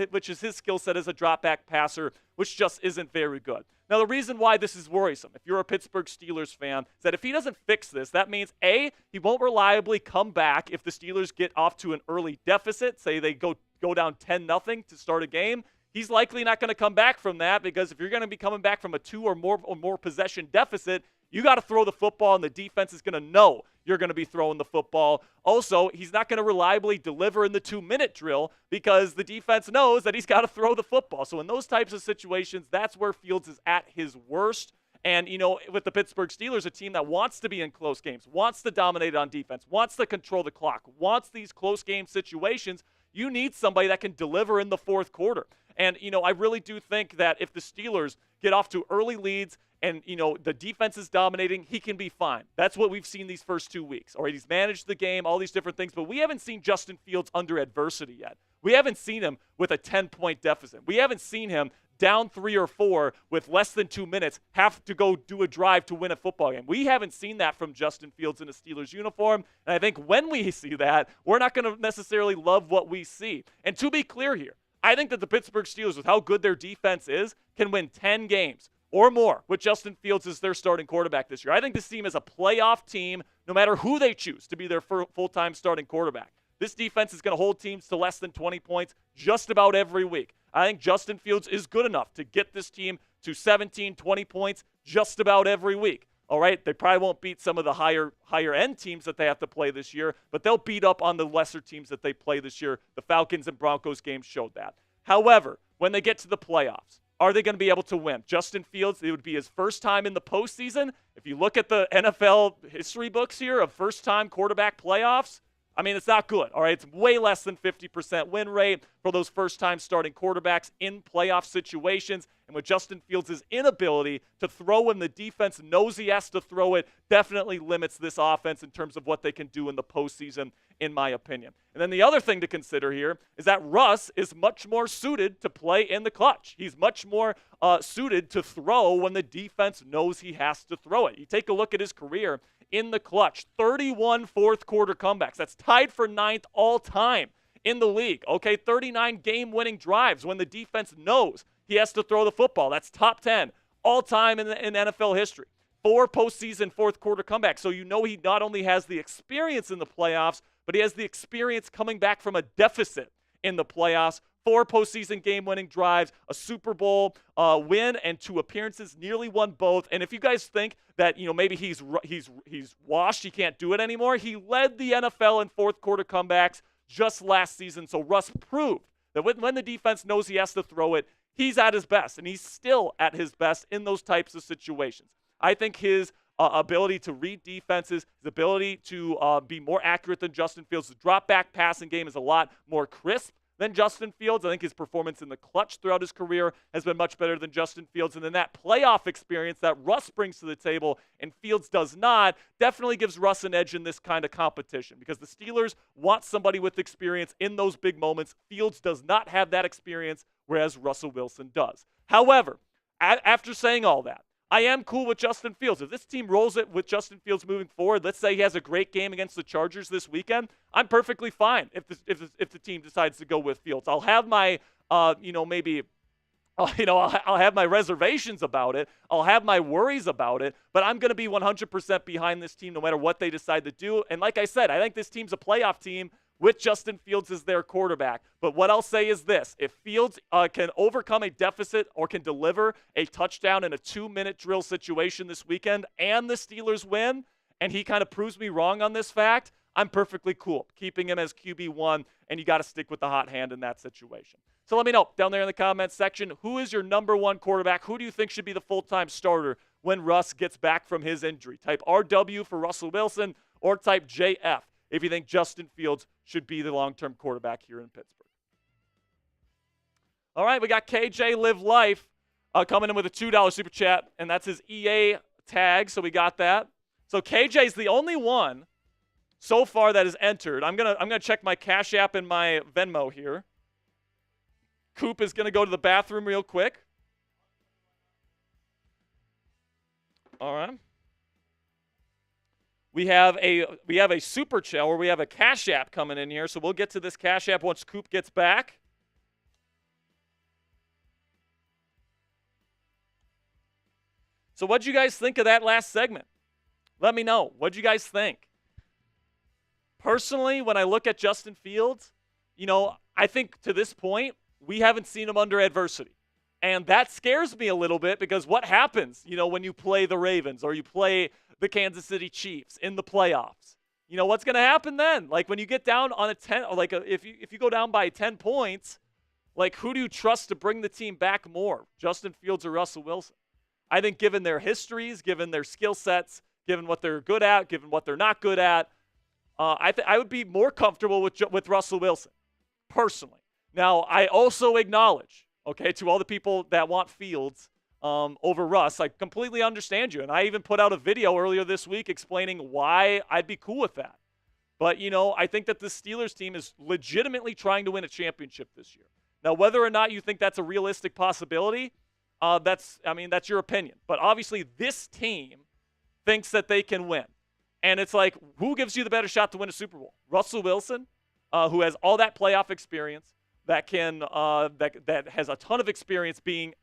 skill set as a drop back passer, which just isn't very good. Now, the reason why this is worrisome, if you're a Pittsburgh Steelers fan, is that if he doesn't fix this, that means, A, he won't reliably come back if the Steelers get off to an early deficit, say they go down 10-0 to start a game. He's likely not going to come back from that, because if you're going to be coming back from a 2 or more possession deficit, you got to throw the football, and the defense is going to know you're going to be throwing the football. Also, he's not going to reliably deliver in the 2-minute drill because the defense knows that he's got to throw the football. So in those types of situations, that's where Fields is at his worst. And, with the Pittsburgh Steelers, a team that wants to be in close games, wants to dominate on defense, wants to control the clock, wants these close game situations, you need somebody that can deliver in the fourth quarter. And, I really do think that if the Steelers get off to early leads and, the defense is dominating, he can be fine. That's what we've seen these first 2 weeks. All right, he's managed the game, all these different things, but we haven't seen Justin Fields under adversity yet. We haven't seen him with a 10-point deficit. We haven't seen him down 3 or 4 with less than 2 minutes, have to go do a drive to win a football game. We haven't seen that from Justin Fields in a Steelers uniform, and I think when we see that, we're not going to necessarily love what we see. And to be clear here, I think that the Pittsburgh Steelers, with how good their defense is, can win 10 games or more with Justin Fields as their starting quarterback this year. I think this team is a playoff team no matter who they choose to be their full-time starting quarterback. This defense is going to hold teams to less than 20 points just about every week. I think Justin Fields is good enough to get this team to 17, 20 points just about every week. All right, they probably won't beat some of the higher-end teams that they have to play this year, but they'll beat up on the lesser teams that they play this year. The Falcons and Broncos games showed that. However, when they get to the playoffs, are they going to be able to win? Justin Fields, it would be his first time in the postseason. If you look at the NFL history books here of first-time quarterback playoffs, I mean, it's not good, all right? It's way less than 50% win rate for those first-time starting quarterbacks in playoff situations. And with Justin Fields' inability to throw when the defense knows he has to throw it, definitely limits this offense in terms of what they can do in the postseason, in my opinion. And then the other thing to consider here is that Russ is much more suited to play in the clutch. He's much more suited to throw when the defense knows he has to throw it. You take a look at his career in the clutch, 31 fourth-quarter comebacks. That's tied for 9th all-time in the league. Okay, 39 game-winning drives when the defense knows he has to throw the football. That's top 10 all-time in NFL history. 4 postseason fourth-quarter comebacks. So he not only has the experience in the playoffs, but he has the experience coming back from a deficit in the playoffs. 4 postseason game-winning drives, a Super Bowl win, and 2 appearances, nearly won both. And if you guys think that maybe he's washed, he can't do it anymore, he led the NFL in fourth-quarter comebacks just last season. So Russ proved that when the defense knows he has to throw it, he's at his best, and he's still at his best in those types of situations. I think his ability to read defenses, his ability to be more accurate than Justin Fields, the drop-back passing game is a lot more crisp than Justin Fields. I think his performance in the clutch throughout his career has been much better than Justin Fields. And then that playoff experience that Russ brings to the table and Fields does not definitely gives Russ an edge in this kind of competition, because the Steelers want somebody with experience in those big moments. Fields does not have that experience, whereas Russell Wilson does. However, after saying all that, I am cool with Justin Fields. If this team rolls it with Justin Fields moving forward, let's say he has a great game against the Chargers this weekend, I'm perfectly fine if the team decides to go with Fields. I'll have my, maybe I'll have my reservations about it. I'll have my worries about it, but I'm going to be 100% behind this team no matter what they decide to do. And like I said, I think this team's a playoff team with Justin Fields as their quarterback. But what I'll say is this. If Fields can overcome a deficit or can deliver a touchdown in a 2-minute drill situation this weekend and the Steelers win, and he kind of proves me wrong on this fact, I'm perfectly cool keeping him as QB1, and you got to stick with the hot hand in that situation. So let me know down there in the comments section, who is your number 1 quarterback? Who do you think should be the full-time starter when Russ gets back from his injury? Type RW for Russell Wilson or type JF if you think Justin Fields should be the long-term quarterback here in Pittsburgh. All right, we got KJ Live Life coming in with a $2 super chat, and that's his EA tag, so we got that. So KJ's the only one so far that is entered. I'm gonna check my Cash App and my Venmo here. Coop is gonna go to the bathroom real quick. All right. We have a super chat, or we have a Cash App coming in here, so we'll get to this Cash App once Coop gets back. So what'd you guys think of that last segment? Let me know. What'd you guys think? Personally, when I look at Justin Fields, I think to this point, we haven't seen him under adversity. And that scares me a little bit because what happens, when you play the Ravens or you play the Kansas City Chiefs in the playoffs? What's going to happen then? Like when you get down on a 10, like if you go down by 10 points, like who do you trust to bring the team back more? Justin Fields or Russell Wilson? I think given their histories, given their skill sets, given what they're good at, given what they're not good at, I would be more comfortable with Russell Wilson, personally. Now, I also acknowledge, to all the people that want Fields over Russ, I completely understand you. And I even put out a video earlier this week explaining why I'd be cool with that. But, I think that the Steelers team is legitimately trying to win a championship this year. Now, whether or not you think that's a realistic possibility, that's your opinion. But obviously, this team thinks that they can win. And it's like, who gives you the better shot to win a Super Bowl? Russell Wilson, who has all that playoff experience, that has a ton of experience being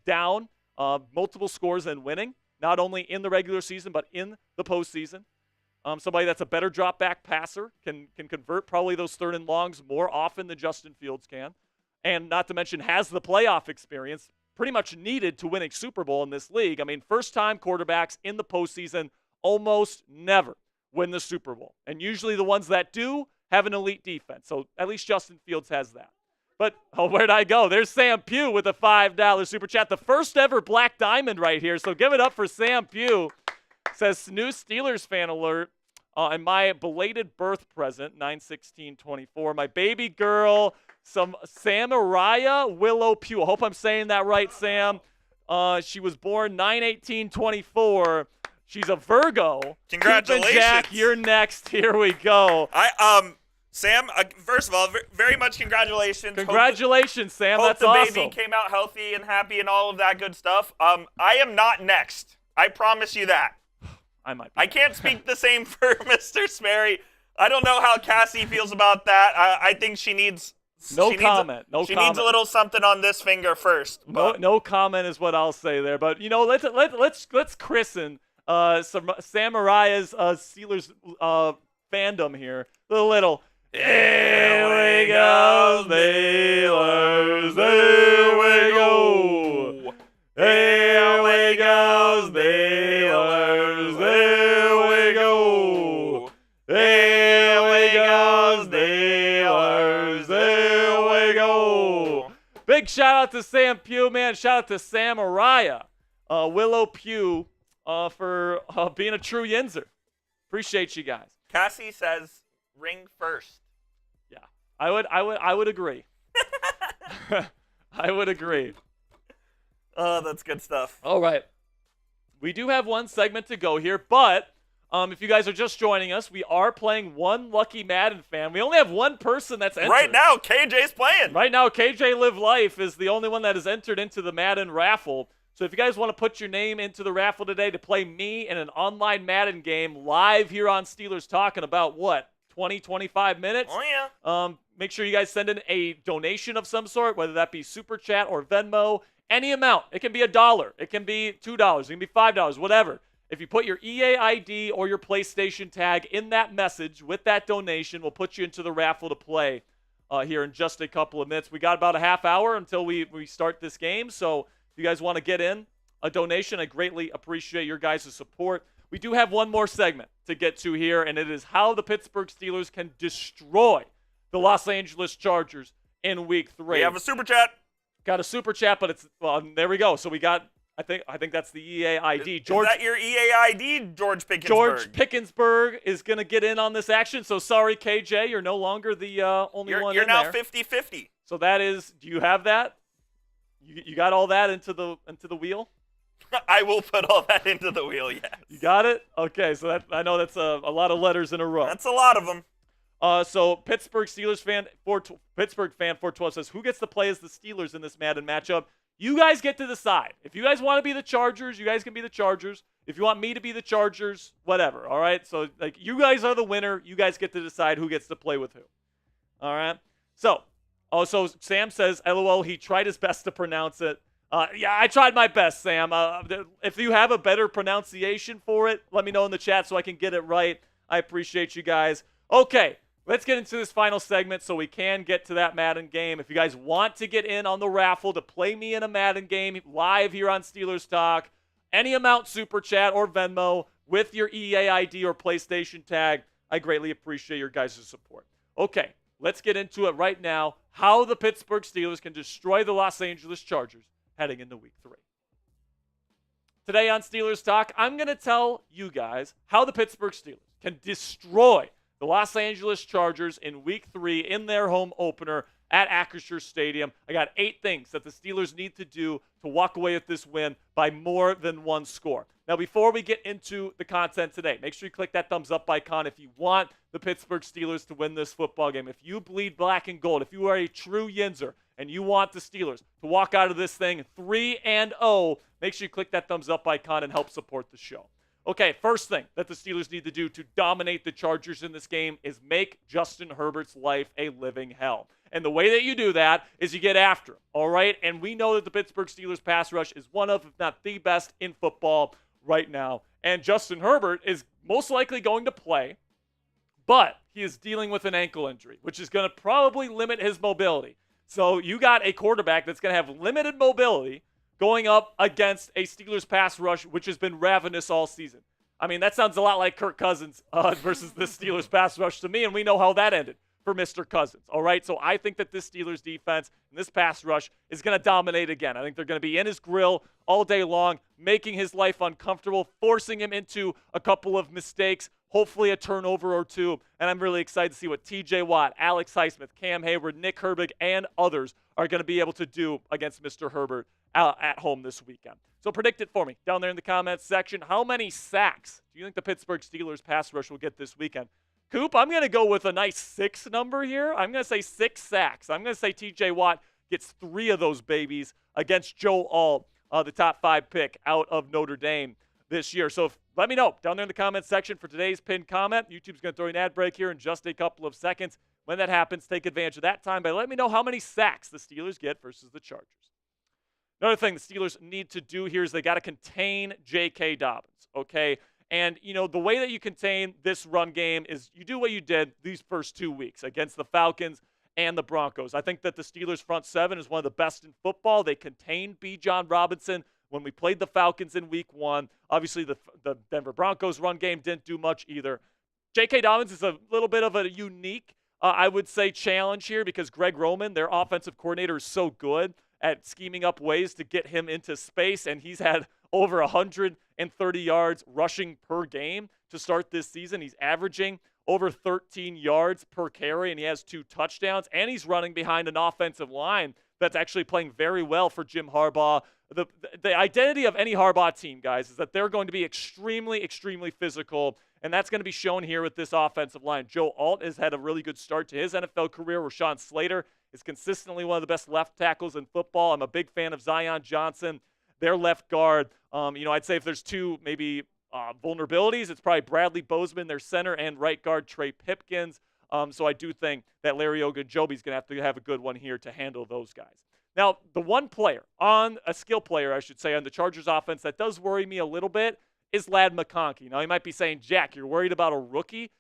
down multiple scores and winning, not only in the regular season but in the postseason. Somebody that's a better drop back passer, can convert probably those 3rd and longs more often than Justin Fields can, and not to mention has the playoff experience pretty much needed to win a Super Bowl in this league. I mean, first-time quarterbacks in the postseason almost never win the Super Bowl. And usually the ones that do have an elite defense. So at least Justin Fields has that. But, where'd I go? There's Sam Pugh with a $5 super chat. The first ever Black Diamond right here. So give it up for Sam Pugh. Says, new Steelers fan alert. And my belated birth present, 9/16/24. My baby girl, some Samariah Willow Pugh. I hope I'm saying that right, Sam. She was born 9/18/24. She's a Virgo. Congratulations. Coop and Jack, you're next. Here we go. Sam, first of all, very much congratulations. Congratulations, Sam. Hope That's the awesome. baby came out healthy and happy and all of that good stuff. I am not next. I promise you that. I might be. I can't speak the same for Mr. Sperry. I don't know how Cassie feels about that. I think she needs... No comment. She needs a little something on this finger first. No comment is what I'll say there. But, let's christen Samariah's Steelers fandom here. The little... Here we go, Steelers, here we go. Here we go, Steelers, here we go. Here we go, Steelers, here we go. Big shout out to Sam Pugh, man. Shout out to Samariah Willow Pugh for being a true Yinzer. Appreciate you guys. Cassie says, ring first. Yeah, I would agree. I would agree. Oh, that's good stuff. All right. We do have one segment to go here, but if you guys are just joining us, we are playing one lucky Madden fan. We only have one person that's entered. Right now, KJ's playing. Right now, KJ Live Life is the only one that is entered into the Madden raffle. So if you guys want to put your name into the raffle today to play me in an online Madden game live here on Steelers Talking about what? 20, 25 minutes. Oh, yeah. Make sure you guys send in a donation of some sort, whether that be Super Chat or Venmo, any amount. It can be $1. It can be $2. It can be $5, whatever. If you put your EA ID or your PlayStation tag in that message with that donation, we'll put you into the raffle to play here in just a couple of minutes. We got about a half hour until we start this game, so if you guys want to get in a donation, I greatly appreciate your guys' support. We do have one more segment to get to here, and it is how the Pittsburgh Steelers can destroy the Los Angeles Chargers in Week 3. We have a Super Chat. Got a Super Chat, but there we go. So we got, I think that's the EA ID. Is that your EA ID, George Pickensburg? George Pickensburg is going to get in on this action. So sorry, KJ, you're no longer the only one You're in now there. 50-50. So that is, do you have that? You got all that into the wheel? I will put all that into the wheel, yes. You got it? Okay, so I know that's a lot of letters in a row. That's a lot of them. So Pittsburgh Steelers fan, Pittsburgh fan 412 says, who gets to play as the Steelers in this Madden matchup? You guys get to decide. If you guys want to be the Chargers, you guys can be the Chargers. If you want me to be the Chargers, whatever, all right? So, you guys are the winner. You guys get to decide who gets to play with who. All right? So Sam says, LOL, he tried his best to pronounce it. Yeah, I tried my best, Sam. If you have a better pronunciation for it, let me know in the chat so I can get it right. I appreciate you guys. Okay, let's get into this final segment so we can get to that Madden game. If you guys want to get in on the raffle to play me in a Madden game live here on Steelers Talk, any amount Super Chat or Venmo with your EA ID or PlayStation tag, I greatly appreciate your guys' support. Okay, let's get into it right now. How the Pittsburgh Steelers can destroy the Los Angeles Chargers heading into Week 3. Today on Steelers Talk, I'm going to tell you guys how the Pittsburgh Steelers can destroy the Los Angeles Chargers in Week 3 in their home opener at Acrisure Stadium. I got 8 things that the Steelers need to do to walk away with this win by more than one score. Now, before we get into the content today, make sure you click that thumbs up icon if you want the Pittsburgh Steelers to win this football game. If you bleed black and gold, if you are a true Yinzer and you want the Steelers to walk out of this thing 3-0, make sure you click that thumbs up icon and help support the show. Okay, first thing that the Steelers need to do to dominate the Chargers in this game is make Justin Herbert's life a living hell. And the way that you do that is you get after him, all right? And we know that the Pittsburgh Steelers pass rush is one of, if not the best in football right now. And Justin Herbert is most likely going to play, but he is dealing with an ankle injury, which is going to probably limit his mobility. So you got a quarterback that's going to have limited mobility going up against a Steelers pass rush, which has been ravenous all season. I mean, that sounds a lot like Kirk Cousins versus the Steelers pass rush to me, and we know how that ended for Mr. Cousins, all right? So I think that this Steelers defense and this pass rush is going to dominate again. I think they're going to be in his grill all day long, making his life uncomfortable, forcing him into a couple of mistakes, hopefully a turnover or two, and I'm really excited to see what TJ Watt, Alex Highsmith, Cam Hayward, Nick Herbig, and others are going to be able to do against Mr. Herbert at home this weekend. So predict it for me down there in the comments section. How many sacks do you think the Pittsburgh Steelers pass rush will get this weekend? Coop, I'm going to go with a nice 6 number here. I'm going to say 6 sacks. I'm going to say TJ Watt gets 3 of those babies against Joe Alt, the top 5 pick out of Notre Dame this year. So let me know down there in the comments section for today's pinned comment. YouTube's going to throw you an ad break here in just a couple of seconds. When that happens, take advantage of that time by letting me know how many sacks the Steelers get versus the Chargers. Another thing the Steelers need to do here is they got to contain J.K. Dobbins, okay? And, the way that you contain this run game is you do what you did these first 2 weeks against the Falcons and the Broncos. I think that the Steelers' front 7 is one of the best in football. They contained B. John Robinson when we played the Falcons in Week 1. Obviously, the Denver Broncos run game didn't do much either. J.K. Dobbins is a little bit of a unique, I would say, challenge here because Greg Roman, their offensive coordinator, is so good at scheming up ways to get him into space, and he's had over 130 yards rushing per game to start this season. He's averaging over 13 yards per carry, and he has 2 touchdowns, and he's running behind an offensive line that's actually playing very well for Jim Harbaugh. The identity of any Harbaugh team, guys, is that they're going to be extremely, extremely physical, and that's going to be shown here with this offensive line. Joe Alt has had a really good start to his NFL career. Rashawn Slater is consistently one of the best left tackles in football. I'm a big fan of Zion Johnson, their left guard. I'd say if there's 2 maybe vulnerabilities, it's probably Bradley Bozeman, their center, and right guard Trey Pipkins. So I do think that Larry Ogunjobi's going to have a good one here to handle those guys. Now, the one player a skill player, I should say, on the Chargers offense that does worry me a little bit is Ladd McConkey. Now, you might be saying, Jack, you're worried about a rookie?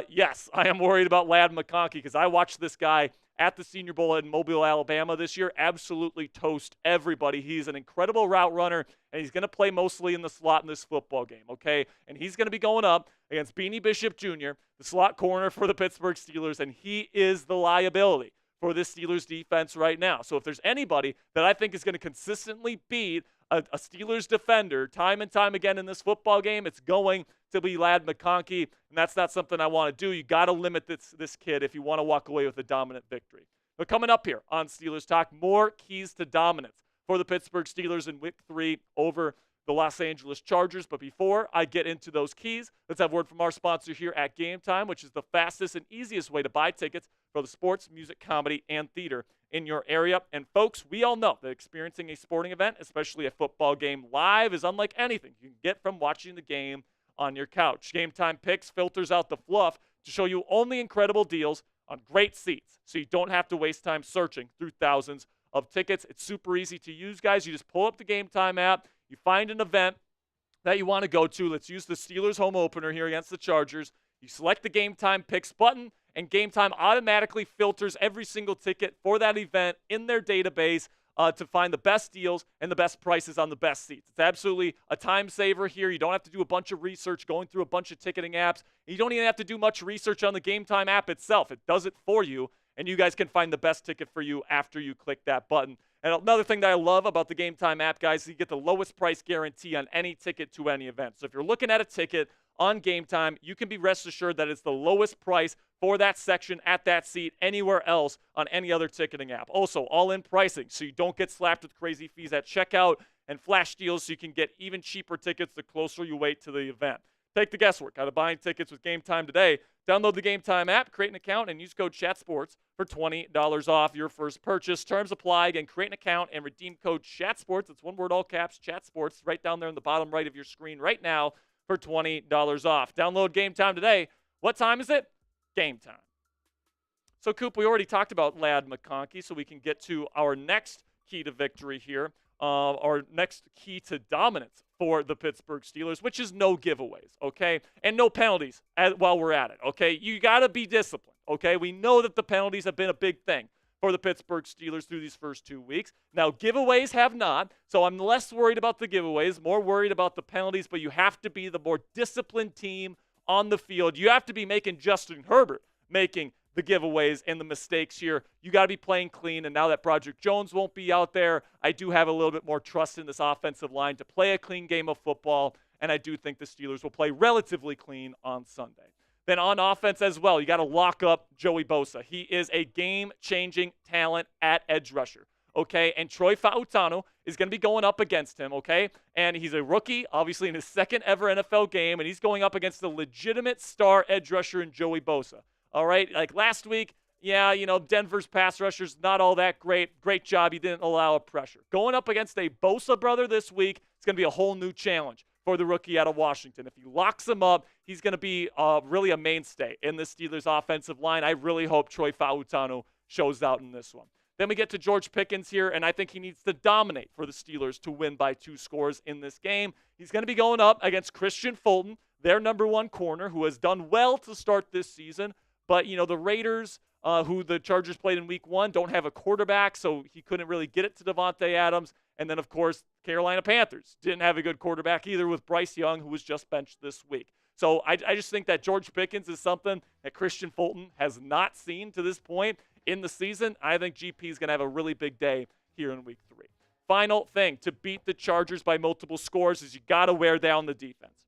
Yes, I am worried about Ladd McConkey because I watched this guy at the Senior Bowl in Mobile, Alabama this year absolutely toast everybody. He's an incredible route runner, and he's going to play mostly in the slot in this football game, okay? And he's going to be going up against Beanie Bishop Jr., the slot corner for the Pittsburgh Steelers, and he is the liability for this Steelers defense right now. So if there's anybody that I think is going to consistently beat a Steelers defender time and time again in this football game, it's going to be Ladd McConkey, and that's not something I want to do. You got to limit this kid if you want to walk away with a dominant victory. But coming up here on Steelers Talk, more keys to dominance for the Pittsburgh Steelers in Week 3 over the Los Angeles Chargers. But before I get into those keys, let's have a word from our sponsor here at Game Time, which is the fastest and easiest way to buy tickets for the sports, music, comedy, and theater in your area. And folks, we all know that experiencing a sporting event, especially a football game live, is unlike anything you can get from watching the game on your couch. Game Time Picks filters out the fluff to show you only incredible deals on great seats, so you don't have to waste time searching through thousands of tickets. It's super easy to use, guys. You just pull up the Game Time app, you find an event that you want to go to. Let's use the Steelers home opener here against the Chargers. You select the Game Time Picks button, and Game Time automatically filters every single ticket for that event in their database to find the best deals and the best prices on the best seats. It's absolutely a time saver here. You don't have to do a bunch of research going through a bunch of ticketing apps. You don't even have to do much research on the Game Time app itself. It does it for you, and you guys can find the best ticket for you after you click that button. And another thing that I love about the Game Time app, guys, is you get the lowest price guarantee on any ticket to any event. So if you're looking at a ticket on Game Time, you can be rest assured that it's the lowest price for that section at that seat anywhere else on any other ticketing app. Also, all-in pricing, so you don't get slapped with crazy fees at checkout, and flash deals so you can get even cheaper tickets the closer you wait to the event. Take the guesswork out of buying tickets with Game Time today. Download the Game Time app, create an account, and use code CHATSPORTS for $20 off your first purchase. Terms apply. Again, create an account and redeem code CHATSPORTS. It's one word, all caps, CHATSPORTS, right down there in the bottom right of your screen right now for $20 off. Download Game Time today. What time is it? Game time. So, Coop, we already talked about Ladd McConkey, so we can get to our next key to victory here, our next key to dominance for the Pittsburgh Steelers, which is no giveaways, okay? And no penalties while we're at it, okay? You got to be disciplined, okay? We know that the penalties have been a big thing for the Pittsburgh Steelers through these first 2 weeks. Now, giveaways have not, so I'm less worried about the giveaways, more worried about the penalties, but you have to be the more disciplined team on the field. You have to be making Justin Herbert making the giveaways and the mistakes here. You got to be playing clean, and now that Broderick Jones won't be out there, I do have a little bit more trust in this offensive line to play a clean game of football, and I do think the Steelers will play relatively clean on Sunday. Then on offense as well, you got to lock up Joey Bosa. He is a game-changing talent at edge rusher, okay? And Troy Fautanu is going to be going up against him, okay? And he's a rookie, obviously in his second ever NFL game, and he's going up against the legitimate star edge rusher in Joey Bosa. All right, like last week, yeah, Denver's pass rusher's not all that great. Great job, he didn't allow a pressure. Going up against a Bosa brother this week, it's going to be a whole new challenge for the rookie out of Washington. If he locks him up, he's going to be really a mainstay in the Steelers' offensive line. I really hope Troy Fautanu shows out in this one. Then we get to George Pickens here, and I think he needs to dominate for the Steelers to win by 2 scores in this game. He's going to be going up against Christian Fulton, their number 1 corner, who has done well to start this season. But, the Raiders, who the Chargers played in Week 1, don't have a quarterback, so he couldn't really get it to Devontae Adams. And then, of course, Carolina Panthers didn't have a good quarterback either with Bryce Young, who was just benched this week. So I just think that George Pickens is something that Christian Fulton has not seen to this point in the season. I think GP is going to have a really big day here in Week 3. Final thing, to beat the Chargers by multiple scores is you got to wear down the defense.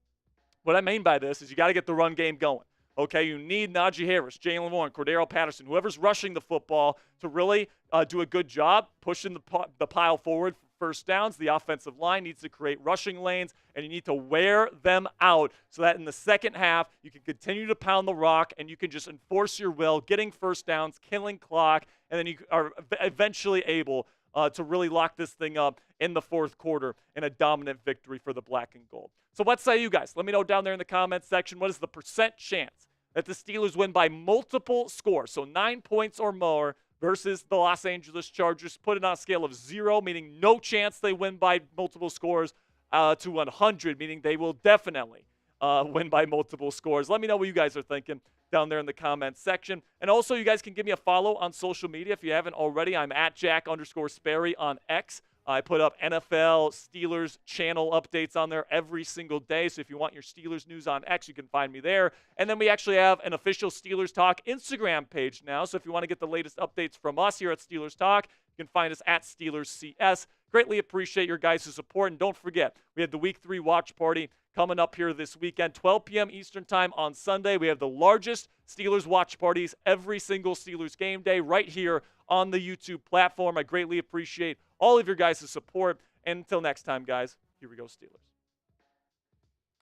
What I mean by this is you got to get the run game going. Okay, you need Najee Harris, Jalen Warren, Cordero Patterson, whoever's rushing the football to really do a good job pushing the pile forward for first downs. The offensive line needs to create rushing lanes, and you need to wear them out so that in the second half you can continue to pound the rock and you can just enforce your will, getting first downs, killing clock, and then you are eventually able to really lock this thing up in the fourth quarter in a dominant victory for the black and gold. So what say you guys? Let me know down there in the comments section. What is the % chance that the Steelers win by multiple scores, so 9 points or more, versus the Los Angeles Chargers. Put it on a scale of 0, meaning no chance they win by multiple scores, to 100, meaning they will definitely win by multiple scores. Let me know what you guys are thinking down there in the comments section. And also, you guys can give me a follow on social media if you haven't already. I'm at Jack_Sperry on X. I put up NFL Steelers channel updates on there every single day. So if you want your Steelers news on X, you can find me there. And then we actually have an official Steelers Talk Instagram page now. So if you want to get the latest updates from us here at Steelers Talk, you can find us at SteelersCS. Greatly appreciate your guys' support. And don't forget, we had the Week 3 watch party coming up here this weekend, 12 p.m. Eastern Time on Sunday. We have the largest Steelers watch parties every single Steelers game day right here on the YouTube platform. I greatly appreciate all of your guys' support. And until next time, guys, here we go, Steelers.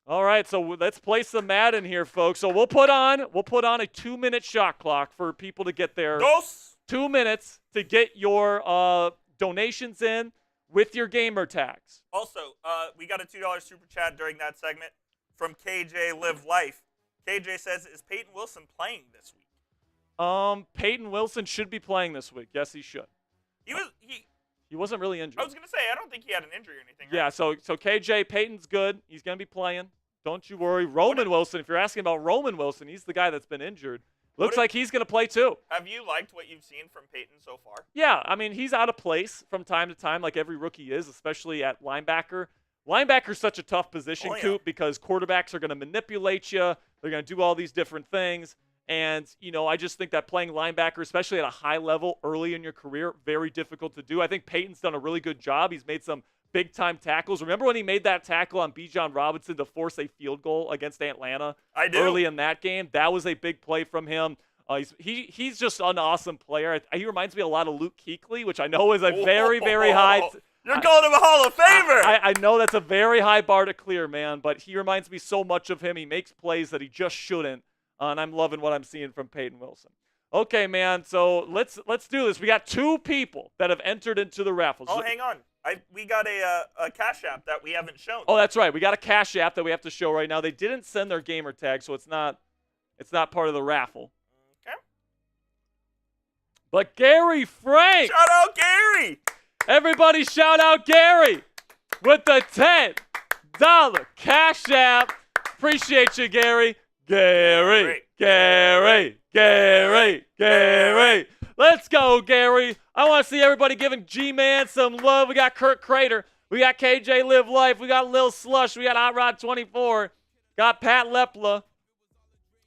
All right, so let's play some Madden here, folks. So we'll put on a 2-minute shot clock for people to get there. 2 minutes to get your donations in with your gamer tags. Also, we got a $2 super chat during that segment from KJ Live Life. KJ says, is Peyton Wilson playing this week? Peyton Wilson should be playing this week. Yes, he should. He wasn't really injured. I was going to say, I don't think he had an injury or anything. Right? Yeah, so KJ, Peyton's good. He's going to be playing. Don't you worry. Roman Wilson, if you're asking about Roman Wilson, he's the guy that's been injured. Looks like he's going to play too. Have you liked what you've seen from Peyton so far? Yeah, I mean, he's out of place from time to time like every rookie is, especially at linebacker. Linebacker's such a tough position, Coop, because quarterbacks are going to manipulate you. They're going to do all these different things. And, I just think that playing linebacker, especially at a high level early in your career, very difficult to do. I think Peyton's done a really good job. He's made some big-time tackles. Remember when he made that tackle on Bijan Robinson to force a field goal against Atlanta? I do. Early in that game. That was a big play from him. He's just an awesome player. He reminds me a lot of Luke Kuechly, which I know is a very, very high You're calling him a Hall of Famer. I know that's a very high bar to clear, man, but he reminds me so much of him. He makes plays that he just shouldn't, and I'm loving what I'm seeing from Peyton Wilson. Okay, man, so let's do this. We got 2 people that have entered into the raffles. Oh, hang on. We got a Cash App that we haven't shown. Oh, that's right. We got a Cash App that we have to show right now. They didn't send their gamer tag, so it's not part of the raffle. Okay. But Gary Frank. Shout out Gary. Everybody shout out Gary with the $10 Cash App. Appreciate you, Gary. Gary. Let's go, Gary. I want to see everybody giving G-Man some love. We got Kurt Crater. We got KJ Live Life. We got Lil Slush. We got Hot Rod 24. Got Pat Lepla.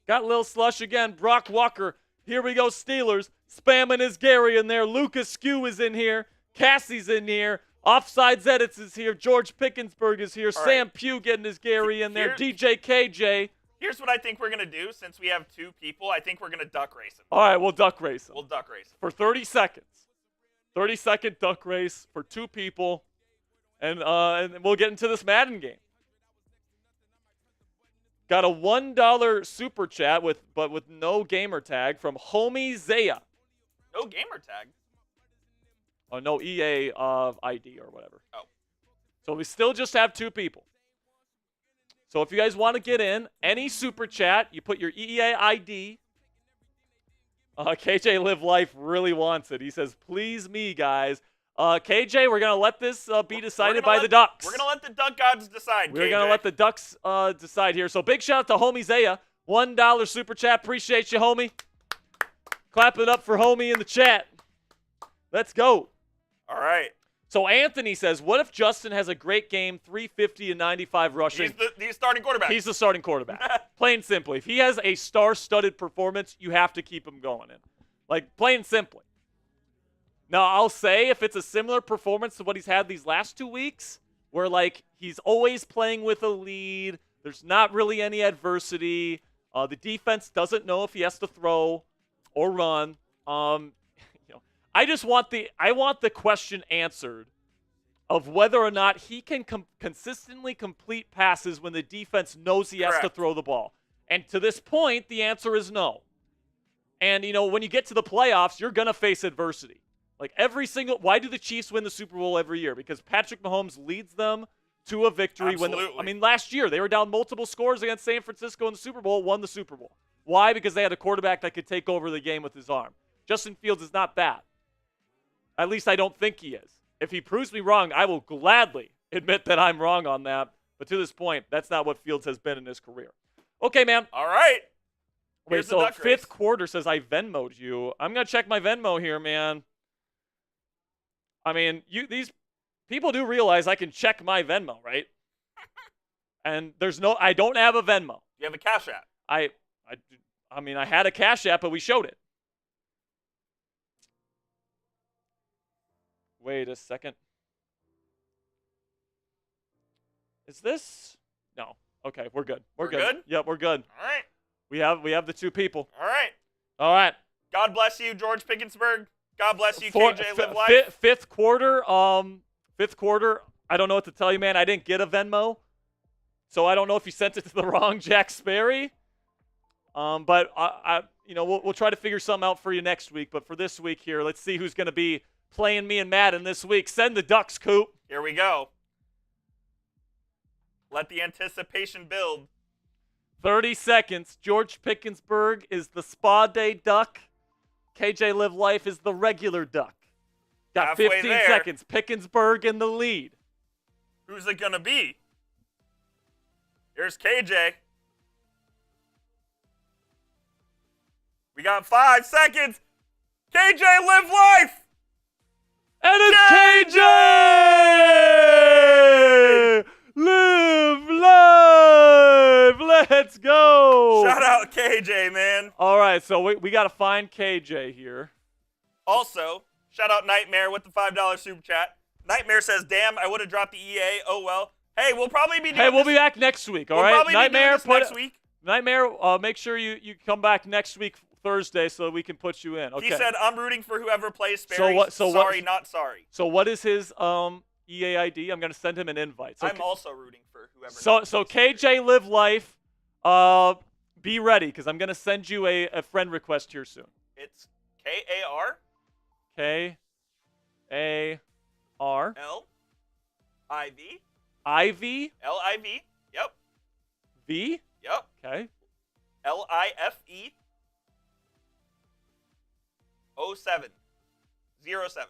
Got Lil Slush again. Brock Walker. Here we go, Steelers. Spamming his Gary in there. Lucas Skew is in here. Cassie's in here. Offsides Edits is here. George Pickensburg is here. All Sam right. Pugh getting his Gary in there. DJ KJ. Here's what I think we're going to do since we have 2 people. I think we're going to duck race him. All right, we'll duck race him. We'll duck race him. For 30 seconds. 30-second duck race for 2 people. And we'll get into this Madden game. Got a $1 super chat but with no gamer tag from Homie Zaya. No gamer tag. Oh, no EA ID or whatever. Oh. So we still just have 2 people. So if you guys want to get in, any super chat, you put your EA ID. KJ Live Life really wants it. He says, please me, guys. KJ, we're going to let this be decided by the Ducks. We're going to let the Duck Gods decide, We're going to let the Ducks decide here. So big shout out to Homie Zaya. $1 super chat. Appreciate you, homie. Clap it up for homie in the chat. Let's go. All right. So Anthony says, what if Justin has a great game, 350 and 95 rushing? He's the starting quarterback. He's the starting quarterback. Plain and simply. If he has a star-studded performance, you have to keep him going in. Like, plain and simply. Now, I'll say if it's a similar performance to what he's had these last 2 weeks, where, like, he's always playing with a lead, there's not really any adversity, the defense doesn't know if he has to throw or run, I want the question answered of whether or not he can consistently complete passes when the defense knows he has to throw the ball. And to this point, the answer is no. And, when you get to the playoffs, you're going to face adversity. Like why do the Chiefs win the Super Bowl every year? Because Patrick Mahomes leads them to a victory. Absolutely. Last year, they were down multiple scores against San Francisco in the Super Bowl, won the Super Bowl. Why? Because they had a quarterback that could take over the game with his arm. Justin Fields is not that. At least I don't think he is. If he proves me wrong, I will gladly admit that I'm wrong on that. But to this point, that's not what Fields has been in his career. Okay, man. All right. Wait, Here's the so duck fifth race. quarter says I Venmo'd you. I'm going to check my Venmo here, man. I mean, these people do realize I can check my Venmo, right? And I don't have a Venmo. You have a Cash App. I mean, I had a Cash App, but we showed it. Wait a second. Is this? No. Okay, we're good. We're good. Yep, we're good. All right. We have the two people. All right. All right. God bless you, George Pickensburg. God bless you, KJ. Live life. Fifth quarter. I don't know what to tell you, man. I didn't get a Venmo, so I don't know if you sent it to the wrong Jack Sperry. But we'll try to figure something out for you next week. But for this week here, let's see who's going to be playing me and Madden this week. Send the Ducks, Coop. Here we go. Let the anticipation build. 30 seconds. George Pickensburg is the spa day duck. KJ Live Life is the regular duck. Got Halfway 15 there. seconds. Pickensburg in the lead. Who's it going to be? Here's KJ. We got 5 seconds. KJ Live Life. And it's KJ! Live life! Let's go! Shout out KJ, man. All right, so we got to find KJ here. Also, shout out Nightmare with the $5 super chat. Nightmare says, damn, I would have dropped the EA. Oh, well. Hey, we'll probably be doing Hey, we'll this. be back next week, all We'll right? probably Nightmare, be doing this next week. Nightmare, make sure you come back next week, Thursday, so that we can put you in. Okay. He said, I'm rooting for whoever plays Sperry. Not sorry. So what is his EA ID? I'm going to send him an invite. So I'm also rooting for whoever. So KJ Live Life, be ready, because I'm going to send you a friend request here soon. It's K-A-R. K-A-R. L-I-V. I-V. L-I-V. Yep. V. Yep. Okay. L-I-F-E. 07. 07.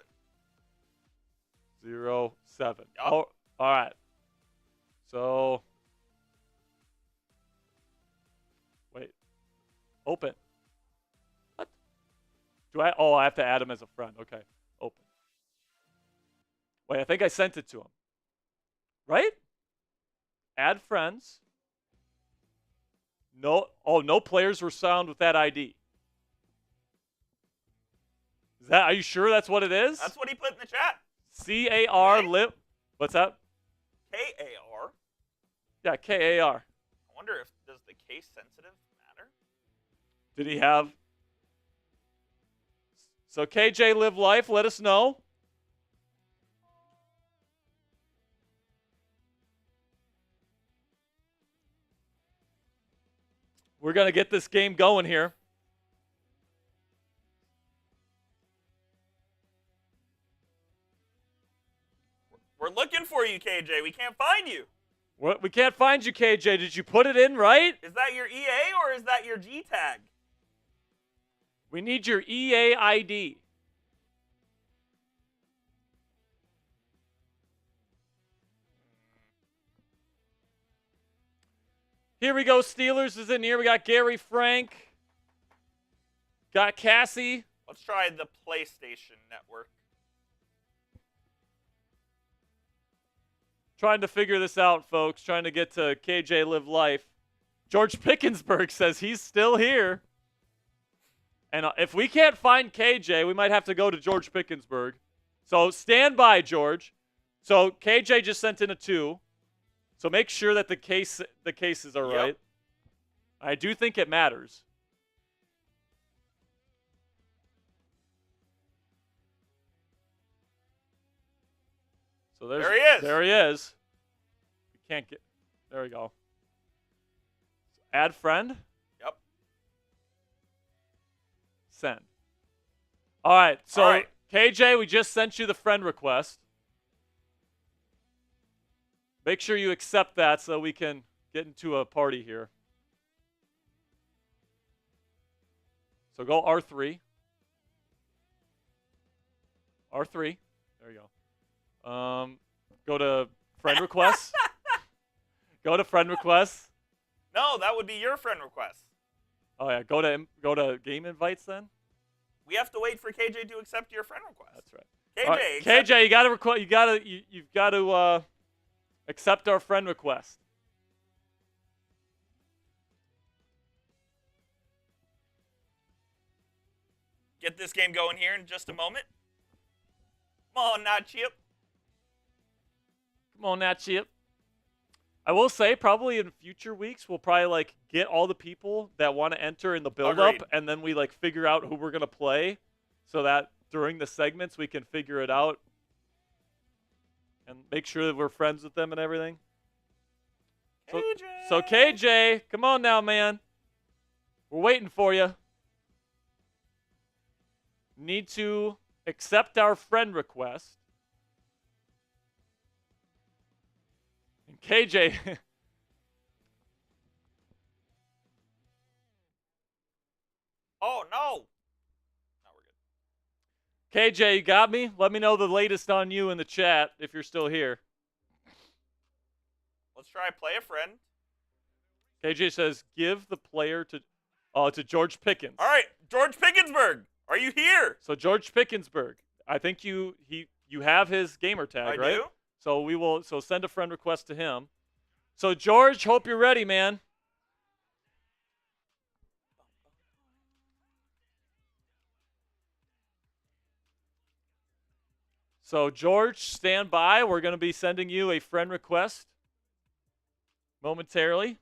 07. Yup. Oh, all right. So, wait. Open. What? I have to add him as a friend. Okay. Open. Wait, I think I sent it to him. Right? Add friends. No players were found with that ID. Are you sure that's what it is? That's what he put in the chat. C-A-R Live. What's that? K-A-R. Yeah, K-A-R. I wonder if does the case sensitive matter? Did he have? So KJ Live Life, let us know. We're going to get this game going here. We're looking for you, KJ. We can't find you. We can't find you, KJ. Did you put it in right? Is that your EA or is that your G tag? We need your EA ID. Here we go. Steelers is in here. We got Gary Frank. Got Cassie. Let's try the PlayStation Network. Trying to figure this out, folks. Trying to get to KJ Live Life. George Pickensburg says he's still here. And if we can't find KJ, we might have to go to George Pickensburg. So stand by, George. So KJ just sent in a 2. So make sure that the cases are Yep. right. I do think it matters. So There he is. There he is. We can't get. There we go. Add friend. Yep. Send. All right. So All right. KJ, we just sent you the friend request. Make sure you accept that so we can get into a party here. So go R3. R3. There you go. Go to friend requests. Go to friend requests. No, that would be your friend request. Oh yeah, go to game invites then. We have to wait for KJ to accept your friend request. That's right. KJ, All right, KJ, you got to request. You've got to accept our friend request. Get this game going here in just a moment. Come on, not Chip. Come on now, Chip. I will say, probably in future weeks, we'll probably like get all the people that want to enter in the build-up, Agreed. and then we like figure out who we're gonna play, so that during the segments we can figure it out and make sure that we're friends with them and everything. KJ. So KJ, come on now, man. We're waiting for you. Need to accept our friend request. And KJ. Oh, no. No, we're good. KJ, you got me? Let me know the latest on you in the chat if you're still here. Let's try play a friend. KJ says, give the player to George Pickens. All right, George Pickensburg, are you here? So George Pickensburg, I think you have his gamer tag, I right? do. So send a friend request to him. So George, hope you're ready, man. So George, stand by. We're going to be sending you a friend request momentarily.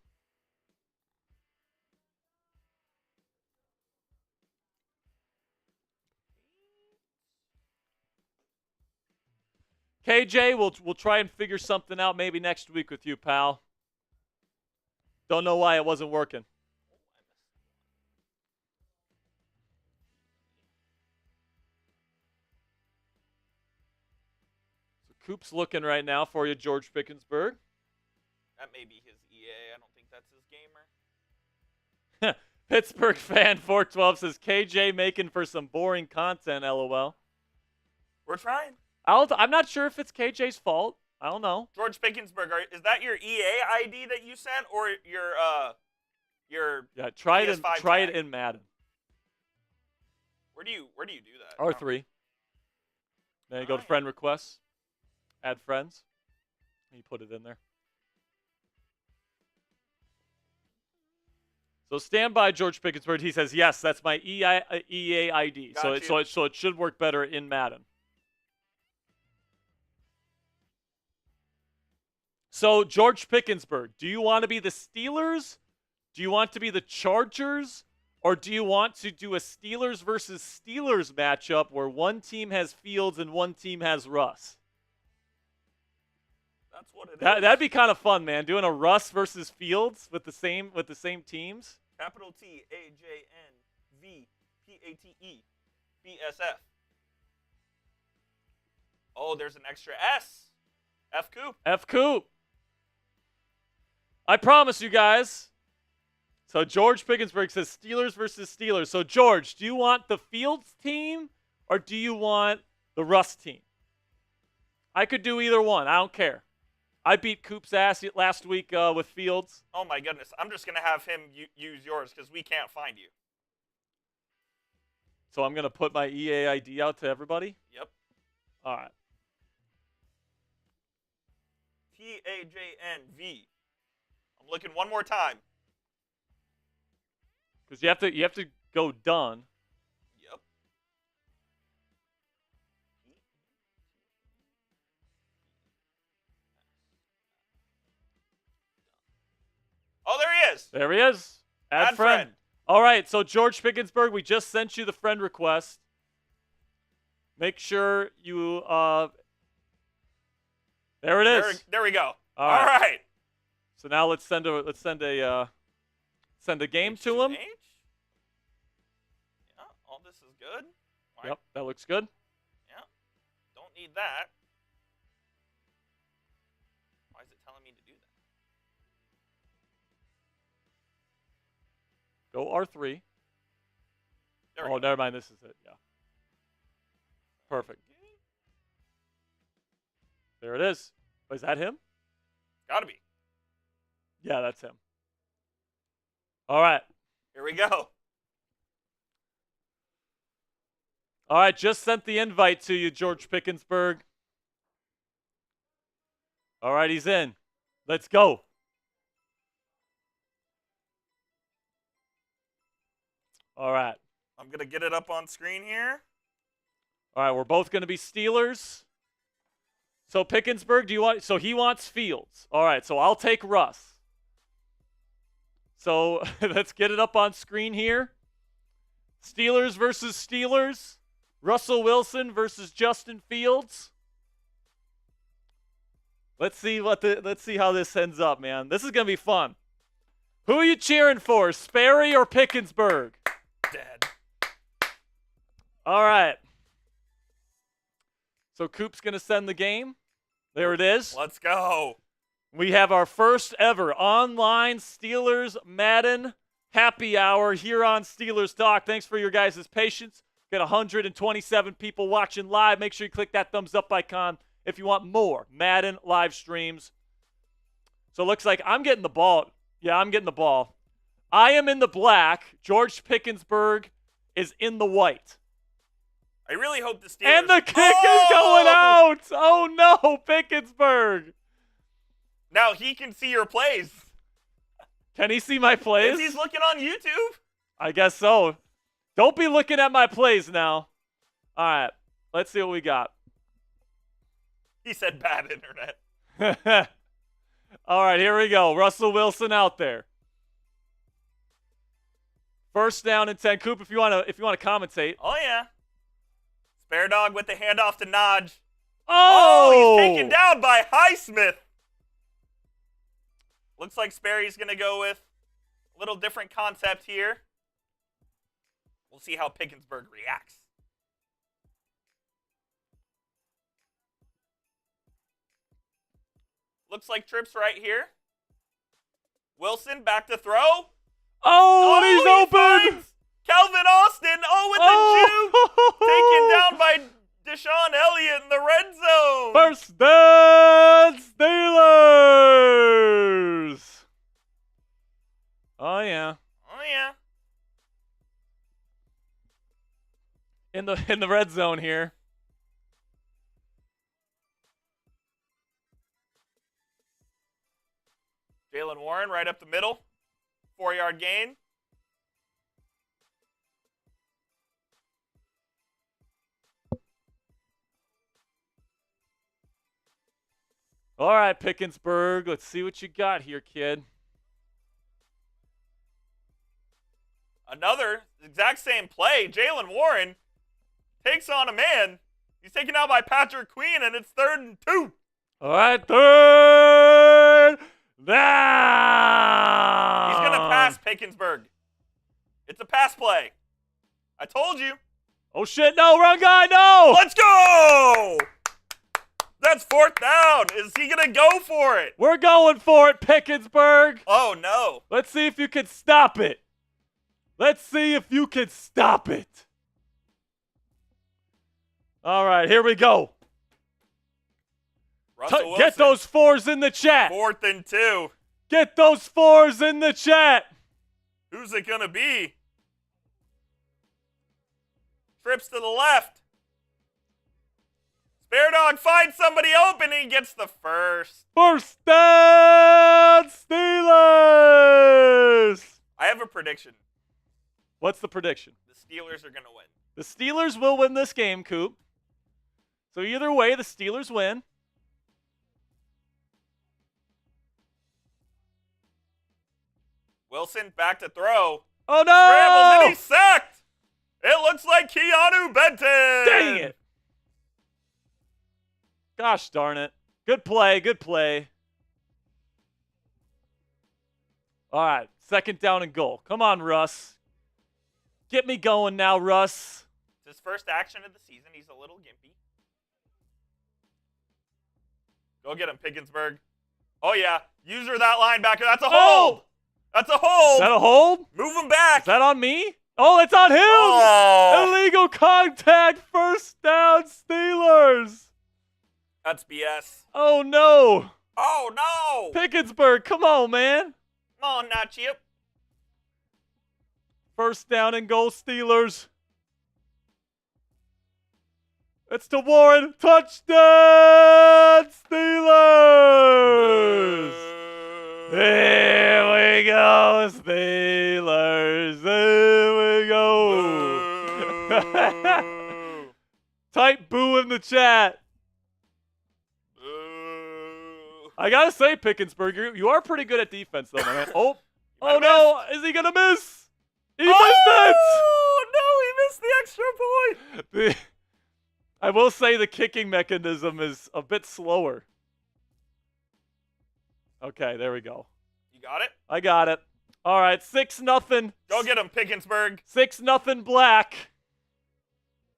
KJ, we'll try and figure something out maybe next week with you, pal. Don't know why it wasn't working. So Coop's looking right now for you, George Pickensburg. That may be his EA. I don't think that's his gamer. Pittsburgh fan 412 says KJ making for some boring content, LOL. We're trying. I'm not sure if it's KJ's fault. I don't know. George Pickensburg, is that your EA ID that you sent, or your Yeah, try it PS5 tag tag? in Madden. Where do you do that? R3. Then you go to Alright. friend requests. Add friends. You put it in there. So stand by, George Pickensburg. He says, yes, that's my EA ID. Got you. So it should work better in Madden. So, George Pickensburg, do you want to be the Steelers? Do you want to be the Chargers? Or do you want to do a Steelers versus Steelers matchup where one team has Fields and one team has Russ? That's what it is. That'd be kind of fun, man. Doing a Russ versus Fields with the same teams. Capital T A J N V P A T E B S F. Oh, there's an extra S. F Coop. F Coop. I promise you guys. So George Pickensburg says Steelers versus Steelers. So George, do you want the Fields team or do you want the Russ team? I could do either one. I don't care. I beat Coop's ass last week with Fields. Oh my goodness. I'm just going to have him use yours because we can't find you. So I'm going to put my EA ID out to everybody? Yep. All right. TAJNV. I'm looking one more time. Because you have to go done. Yep. Oh, there he is. There he is. Add friend. All right, so George Pickensburg, we just sent you the friend request. Make sure you there it is. There we go. All All right. right. So now let's send a game to him. H2H? Yeah, all this is good. Why- Yep, that looks good. Yeah. Don't need that. Why is it telling me to do that? Go R3. There we Oh, go. never mind. This is it. Yeah. Perfect. There it is. Oh, is that him? Gotta be. Yeah, that's him. All right. Here we go. All right, just sent the invite to you, George Pickensburg. All right, he's in. Let's go. All right. I'm going to get it up on screen here. All right, we're both going to be Steelers. So Pickensburg, so he wants Fields. All right, so I'll take Russ. So let's get it up on screen here. Steelers versus Steelers. Russell Wilson versus Justin Fields. Let's see how this ends up, man. This is gonna be fun. Who are you cheering for, Sperry or Pickensburg? Dead. All right. So Coop's gonna send the game. There it is. Let's go. We have our first ever online Steelers Madden happy hour here on Steelers Talk. Thanks for your guys' patience. Got 127 people watching live. Make sure you click that thumbs up icon if you want more Madden live streams. So it looks like I'm getting the ball. Yeah, I'm getting the ball. I am in the black. George Pickensburg is in the white. I really hope the Steelers... And the kick is going out. Oh, no, Pickensburg. Now he can see your plays. Can he see my plays? If he's looking on YouTube. I guess so. Don't be looking at my plays now. All right, let's see what we got. He said bad internet. All right, here we go. Russell Wilson out there. First down and 10. Coop, if you want to commentate. Oh, yeah. Spare dog with the handoff to Naj. Oh! He's taken down by Highsmith. Looks like Sperry's going to go with a little different concept here. We'll see how Pickensburg reacts. Looks like Tripp's right here. Wilson back to throw. Oh, and he's he open! finds Calvin Austin. Oh, with the juke. Taken down by Deshaun Elliott in the red zone. First down, Steelers! Oh, yeah. Oh, yeah. In the red zone here. Jalen Warren right up the middle. 4-yard gain. All right, Pickensburg. Let's see what you got here, kid. Another exact same play. Jalen Warren takes on a man. He's taken out by Patrick Queen, and it's 3rd and 2. All right, third down. He's going to pass Pickensburg. It's a pass play. I told you. Oh, shit, no, wrong guy, no. Let's go! That's 4th down. Is he going to go for it? We're going for it, Pickensburg. Oh, no. Let's see if you can stop it. Let's see if you can stop it. All right, here we go. Russell Get Wilson, those 4s in the chat. 4th and 2. Get those 4s in the chat. Who's it going to be? Trips to the left. Spare dog finds somebody open and he gets the first. First down, Steelers. I have a prediction. What's the prediction? The Steelers are going to win. The Steelers will win this game, Coop. So either way, the Steelers win. Wilson back to throw. Oh, no! Scrambles and he's sacked. It looks like Keanu Benton. Dang it. Gosh darn it. Good play, good play. All right, 2nd down and goal. Come on, Russ. Get me going now, Russ. It's his first action of the season. He's a little gimpy. Go get him, Pickensburg. Oh, yeah. User that linebacker. That's a hold. Oh! That's a hold. Is that a hold? Move him back. Is that on me? Oh, it's on him! Oh. Illegal contact, first down, Steelers. That's BS. Oh, no. Oh, no. Pickensburg, come on, man. Come on now, Chip. First down and goal, Steelers. It's to Warren. Touchdown, Steelers. Here we go, Steelers. Here we go. Type boo in the chat. I gotta say, Pickensburg, you are pretty good at defense, though, my man. Oh no! Is he gonna miss? He missed it! Oh no! He missed the extra point. I will say the kicking mechanism is a bit slower. Okay, there we go. You got it? I got it. All right, 6-0. Go get him, Pickensburg. 6-0 black.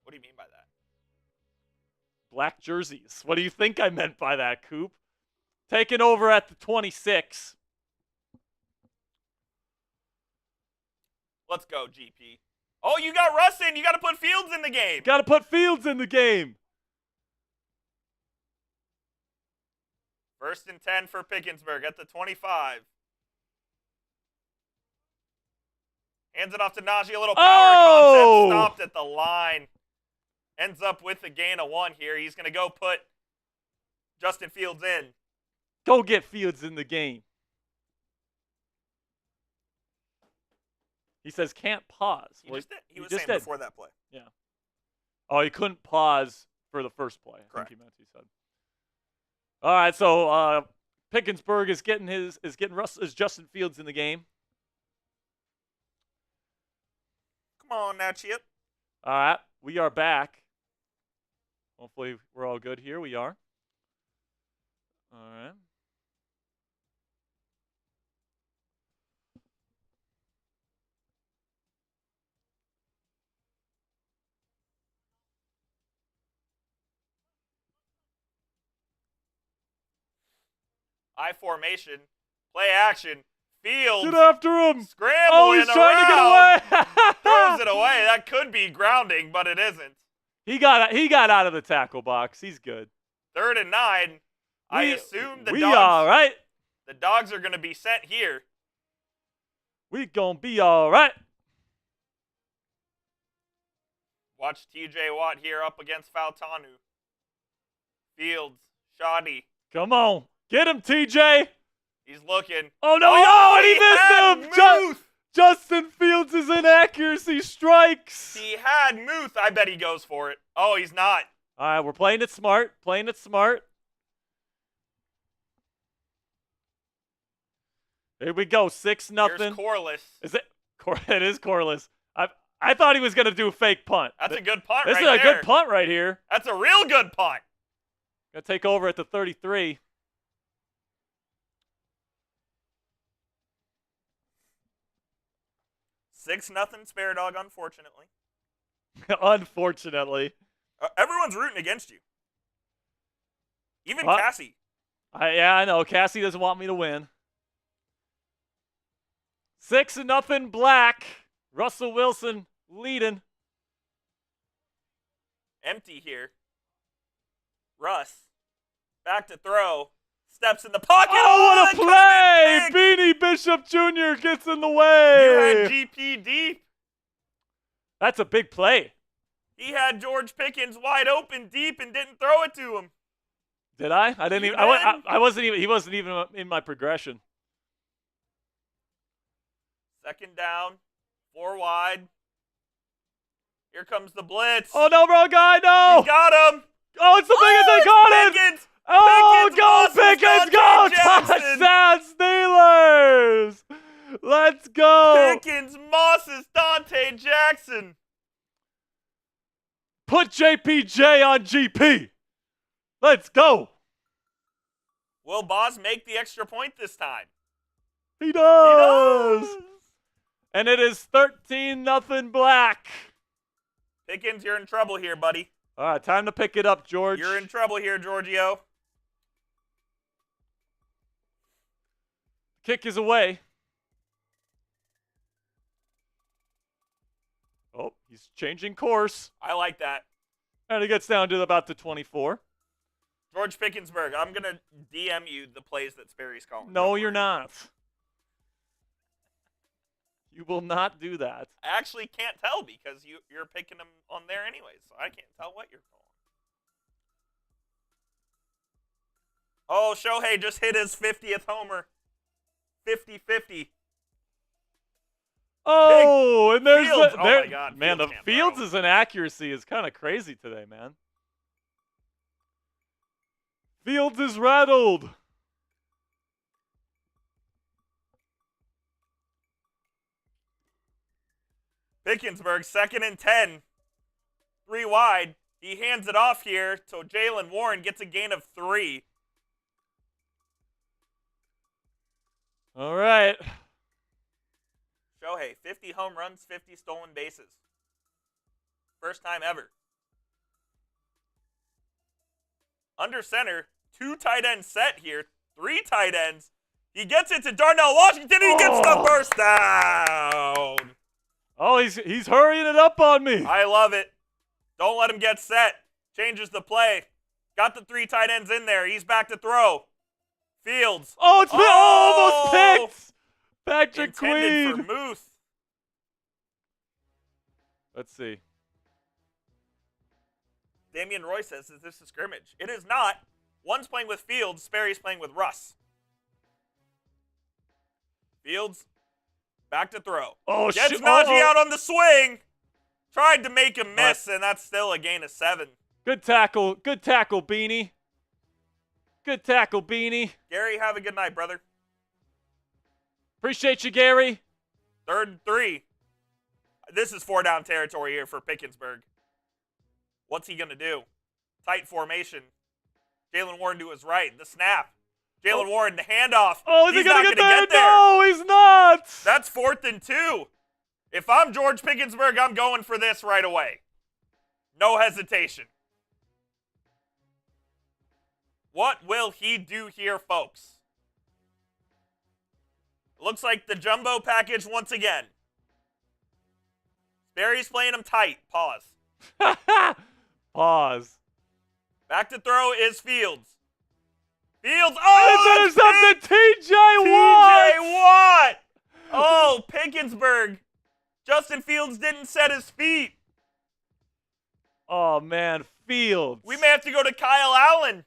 What do you mean by that? Black jerseys. What do you think I meant by that, Coop? Taking over at the 26. Let's go, GP. Oh, you got Russ in. You got to put Fields in the game. Got to put Fields in the game. 1st and 10 for Pickensburg at the 25. Hands it off to Najee. A little power concept stopped at the line. Ends up with a gain of 1 here. He's going to go put Justin Fields in. Go get Fields in the game. He says can't pause. He just did. He was just saying did. before that play. Yeah. Oh, he couldn't pause for the first play. Correct. I think he said. All right, so Pickensburg is getting Justin Fields in the game. Come on now, Chip. All right, we are back. Hopefully we're all good here. We are. All right. I formation, play action, Fields. Get after him. Scrambling Oh, he's trying to get away. Throws it away. That could be grounding, but it isn't. He got out of the tackle box. He's good. 3rd and 9. I assume the we dogs. all right. The dogs are going to be sent here. We gonna be all right. Watch T.J. Watt here up against Faltanu. Fields, Shoddy. Come on, get him, TJ. He's looking. Oh no! And he missed him. Justin Fields' inaccuracy strikes. He had Muth. I bet he goes for it. Oh, he's not. All right, we're playing it smart. Playing it smart. Here we go. 6-0. Here's Corliss. Is it? It is Corliss. I thought he was gonna do a fake punt. That's a good punt this right there. This is a there. good punt right here. That's a real good punt. Gonna take over at the 33. Six nothing Spare Dog, unfortunately. Unfortunately. Everyone's rooting against you. Even What? Cassie. Yeah, I know. Cassie doesn't want me to win. 6-0 black. Russell Wilson leading. Empty here. Russ. Back to throw. Steps in the pocket. Oh, what a play! Pick. Beanie Bishop Jr. gets in the way. You had GP deep. That's a big play. He had George Pickens wide open deep and didn't throw it to him. Did I? I didn't You even. I wasn't even. He wasn't even in my progression. 2nd down. 4 wide. Here comes the blitz. Oh no, wrong guy! No. He got him. Oh, it's the Pickens. They got it. Pickens. Oh, Pickens go losses Pickens! Dante Go Jackson. touchdown Steelers! Let's go. Pickens Mosses Dante Jackson. Put JPJ on GP. Let's go. Will Boz make the extra point this time? He does. And it is 13-0 black. Pickens, you're in trouble here, buddy. All right, time to pick it up, George. You're in trouble here, Giorgio. Kick is away. He's changing course. I like that. And it gets down to about the 24. George Pickensburg, I'm going to DM you the plays that Sperry's calling. No, you're not. You will not do that. I actually can't tell because you're picking them on there anyways, so I can't tell what you're calling. Oh, Shohei just hit his 50th homer. 50-50. Oh, and there's Fields. the, Oh there, my God, man, Fields the can't Fields' throw. is inaccuracy is kind of crazy today, man. Fields is rattled. Pickensburg, 2nd and 10. 3 wide. He hands it off here to Jalen Warren, gets a gain of 3. All right. Shohei, 50 home runs, 50 stolen bases. First time ever. Under center, 2 tight end set here, 3 tight ends. He gets it to Darnell Washington, and he gets the first down. Oh, he's hurrying it up on me. I love it. Don't let him get set. Changes the play. Got the 3 tight ends in there. He's back to throw. Fields. Oh, it's almost picked. Patrick Intended Queen. for Muth. Let's see. Damian Roy says, is this a scrimmage? It is not. One's playing with Fields. Sperry's playing with Russ. Fields. Back to throw. Oh, Gets shit. Najee out on the swing. Tried to make him miss, and that's still a gain of 7. Good tackle. Good tackle, Beanie. Good tackle, Beanie. Gary, have a good night, brother. Appreciate you, Gary. 3rd and 3. This is 4 down territory here for Pickensburg. What's he going to do? Tight formation. Jalen Warren to his right. The snap. Jalen Warren, the handoff. Oh, is he He's going not to gonna get there? No, he's not. That's 4th and 2. If I'm George Pickensburg, I'm going for this right away. No hesitation. What will he do here, folks? Looks like the jumbo package once again. Sperry's playing him tight. Pause. Pause. Back to throw is Fields. Fields. Oh, It's intercepted. TJ Watt. TJ Watt. Oh, Pickensburg. Justin Fields didn't set his feet. Oh, man. Fields. We may have to go to Kyle Allen.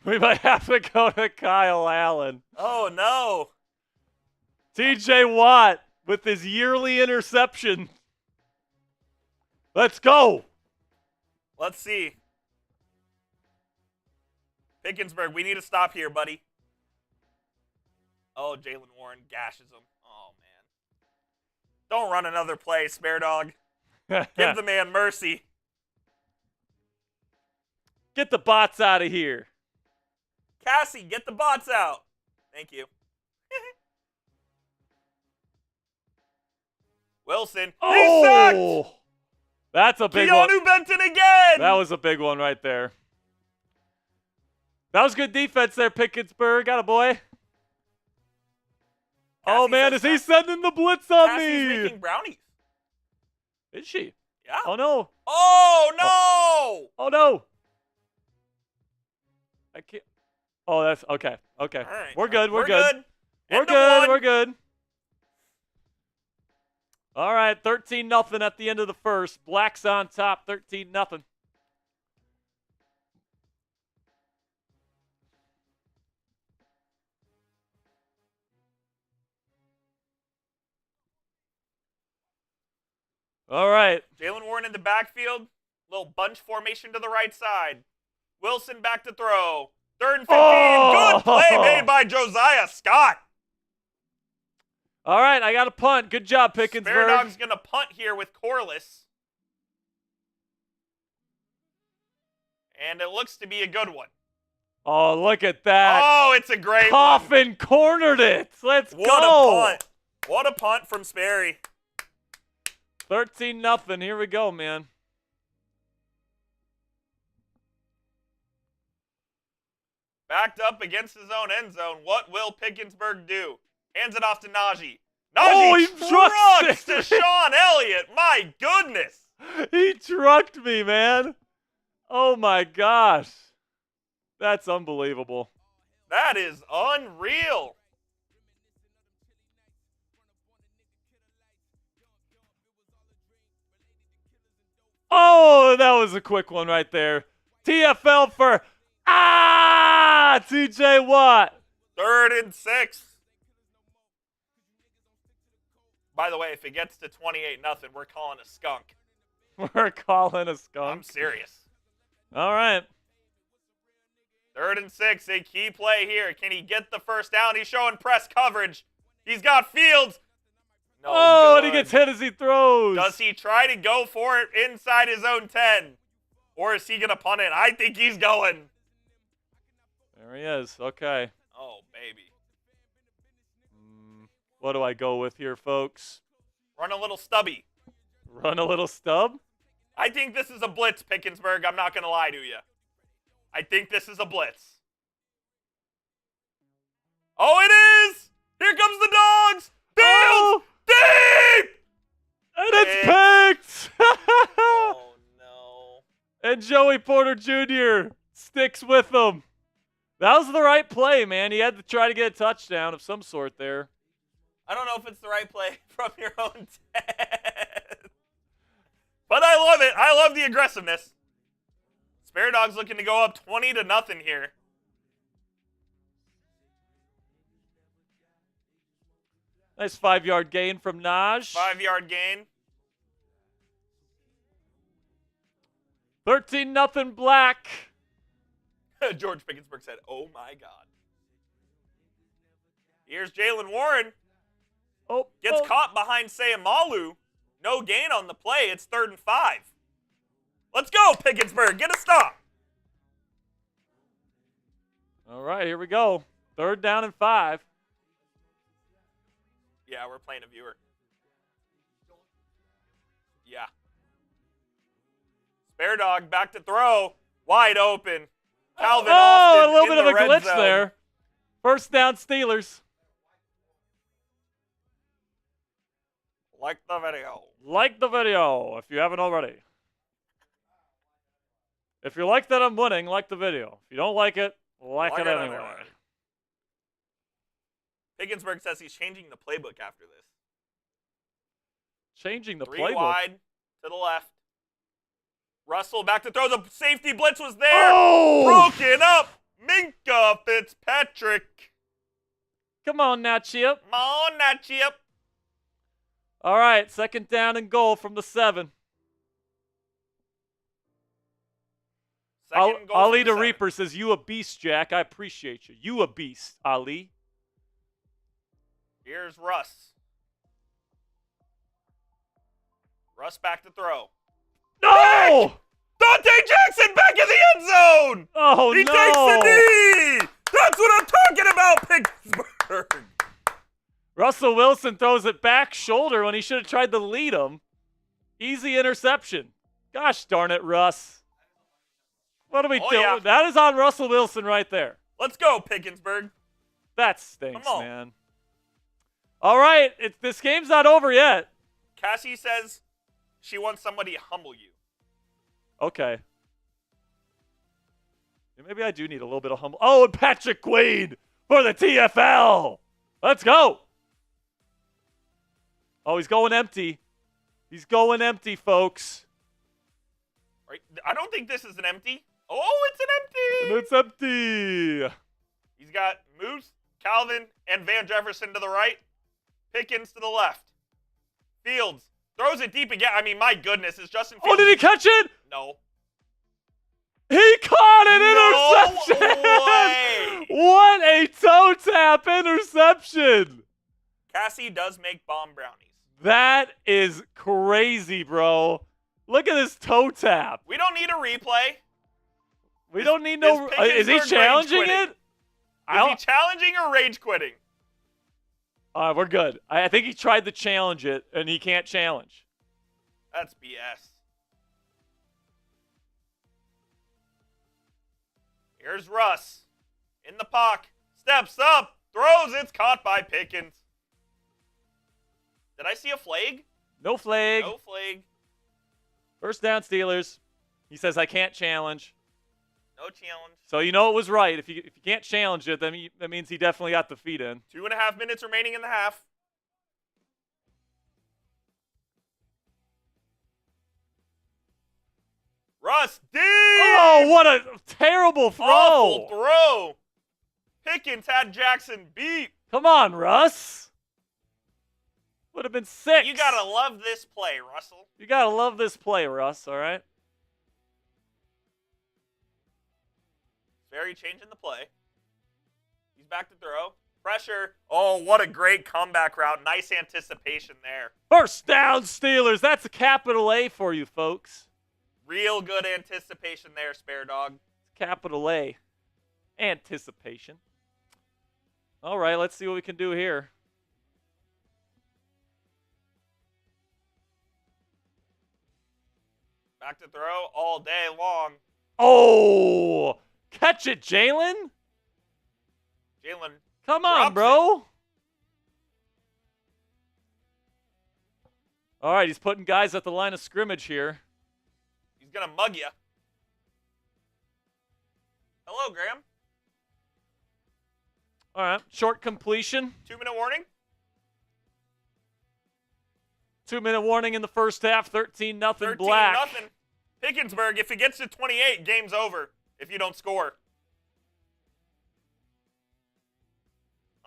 We might have to go to Kyle Allen. Oh, no. TJ Watt with his yearly interception. Let's go. Let's see. Pickensburg, we need to stop here, buddy. Oh, Jalen Warren gashes him. Oh, man. Don't run another play, Spare Dog. Give the man mercy. Get the bots out of here. Cassie, get the bots out. Thank you. Wilson. He's sacked. Oh, that's a big one. Keanu Benton again. That was a big one right there. That was good defense there, Pickensburg. Got a boy. Oh, man, is he sending the blitz on Cassie's me? making brownies. Is she? Yeah. Oh, no. Oh, no. Oh, no. I can't. Oh, that's okay. Okay. All right. We're good. We're We're good. good. We're End of good. one. We're good. All right, 13-0 at the end of the first. Blacks on top, 13-0. All right. Jalen Warren in the backfield. Little bunch formation to the right side. Wilson back to throw. 3rd and 15. Oh! Good play made by Josiah Scott. All right, I got a punt. Good job, Spare Pickensburg. Dog's going to punt here with Corliss. And it looks to be a good one. Oh, look at that. Oh, it's a great one. Coffin cornered it. Let's What go. a punt. What a punt from Sperry. 13-0. Here we go, man. Backed up against his own end zone. What will Pickensburg do? Hands it off to Najee. Najee he trucks trucks to Sean Elliott. My goodness. He trucked me, man. Oh my gosh. That's unbelievable. That is unreal. Oh, that was a quick one right there. TFL for TJ Watt. 3rd and 6. By the way, if it gets to 28-0, we're calling a skunk. We're calling a skunk. I'm serious. All right. 3rd and 6, a key play here. Can he get the first down? He's showing press coverage. He's got Fields. No And he gets hit as he throws. Does he try to go for it inside his own 10? Or is he going to punt it? I think he's going. There he is. Okay. Oh, baby. What do I go with here, folks? Run a little stubby. Run a little stub? I think this is a blitz, Pickensburg. I'm not going to lie to you. I think this is a blitz. Oh, it is! Here comes the dogs! Fields! Deep! And it's picked! Oh, no. And Joey Porter Jr. sticks with them. That was the right play, man. He had to try to get a touchdown of some sort there. I don't know if it's the right play from your own 10. But I love it. I love the aggressiveness. Spare Dog's looking to go up 20-0 here. Nice 5-yard gain from Naj. 5-yard gain. 13-0 Black. George Pickensburg said, oh my God. Here's Jalen Warren. Gets caught behind Sayamalu. No gain on the play. It's 3rd and 5. Let's go, Pickensburg. Get a stop. All right, here we go. 3rd down and 5. Yeah, we're playing a viewer. Yeah. Spare Dog back to throw. Wide open. Calvin Austin a little bit in of the a red glitch zone. there. 1st down Steelers. Like the video. Like the video if you haven't already. If you like that I'm winning, like the video. If you don't like it, like it anyway. Pickensburg says he's changing the playbook after this. Changing the 3 playbook. wide to the left. Russell back to throw. The safety blitz was there. Oh! Broken up. Minka Fitzpatrick. Come on now, Chip. Come on now, Chip. All right, 2nd down and goal from the 7. Second goal Ali from the 7. Reaper says, you a beast, Jack. I appreciate you. You a beast, Ali. Here's Russ. Russ back to throw. No! Dante Jackson back in the end zone! Oh, He no! takes the knee! That's what I'm talking about, Pittsburgh! Russell Wilson throws it back shoulder when he should have tried to lead him. Easy interception. Gosh darn it, Russ. What are we doing? Yeah. That is on Russell Wilson right there. Let's go, Pickensburg. That stinks, Come on. man. All right, this game's not over yet. Cassie says she wants somebody to humble you. Okay. Maybe I do need a little bit of humble. Oh, and Patrick Queen for the TFL. Let's go. Oh, he's going empty. He's going empty, folks. Right? I don't think this is an empty. Oh, it's an empty. And it's empty. He's got Moose, Calvin, and Van Jefferson to the right. Pickens to the left. Fields throws it deep again. I mean, my goodness, is Justin Fields. Oh, did he catch it? No. He caught an interception. No way. What a toe tap interception. Cassie does make bomb brownies. That is crazy, bro. Look at this toe tap. We don't need a replay. We don't need no. Is he Pickensburg challenging rage quitting? it? Is he challenging or rage quitting? We're good. I think he tried to challenge it, and he can't challenge. That's BS. Here's Russ. In the pocket. Steps up. Throws. It's caught by Pickens. Did I see a flag? No flag. No flag. First down, Steelers. He says, I can't challenge. No challenge. So you know it was right. If you can't challenge it, then that means he definitely got the feet in. 2.5 minutes remaining in the half. Russ D. Oh, what a terrible throw. Awful throw. Pickens had Jackson beat. Come on, Russ. Would have been 6. You gotta love this play, Russell. You gotta love this play, Russ, all right? Sperry changing the play. He's back to throw. Pressure. Oh, what a great comeback route. Nice anticipation there. First down, Steelers. That's a capital A for you, folks. Real good anticipation there, Spare Dog. Capital A. Anticipation. All right, let's see what we can do here. Back to throw all day long. Oh! Catch it, Jalen. Jalen. Come on, drops bro. All right, he's putting guys at the line of scrimmage here. He's going to mug you. Hello, Graham. All right, short completion. 2-minute warning. 2-minute warning in the first half. 13-0 13-0. Black. Pickensburg, if it gets to 28, game's over if you don't score.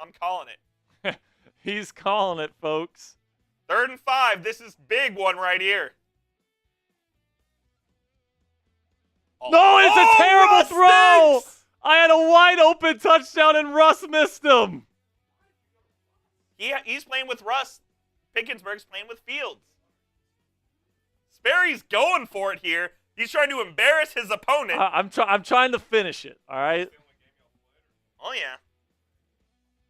I'm calling it. He's calling it, folks. 3rd and 5. This is big one right here. Oh. No, it's a terrible Russ throw. stinks! I had a wide open touchdown and Russ missed him. He's playing with Russ. Pickensburg's playing with Fields. Sperry's going for it here. He's trying to embarrass his opponent. I'm trying to finish it, all right? Oh, yeah.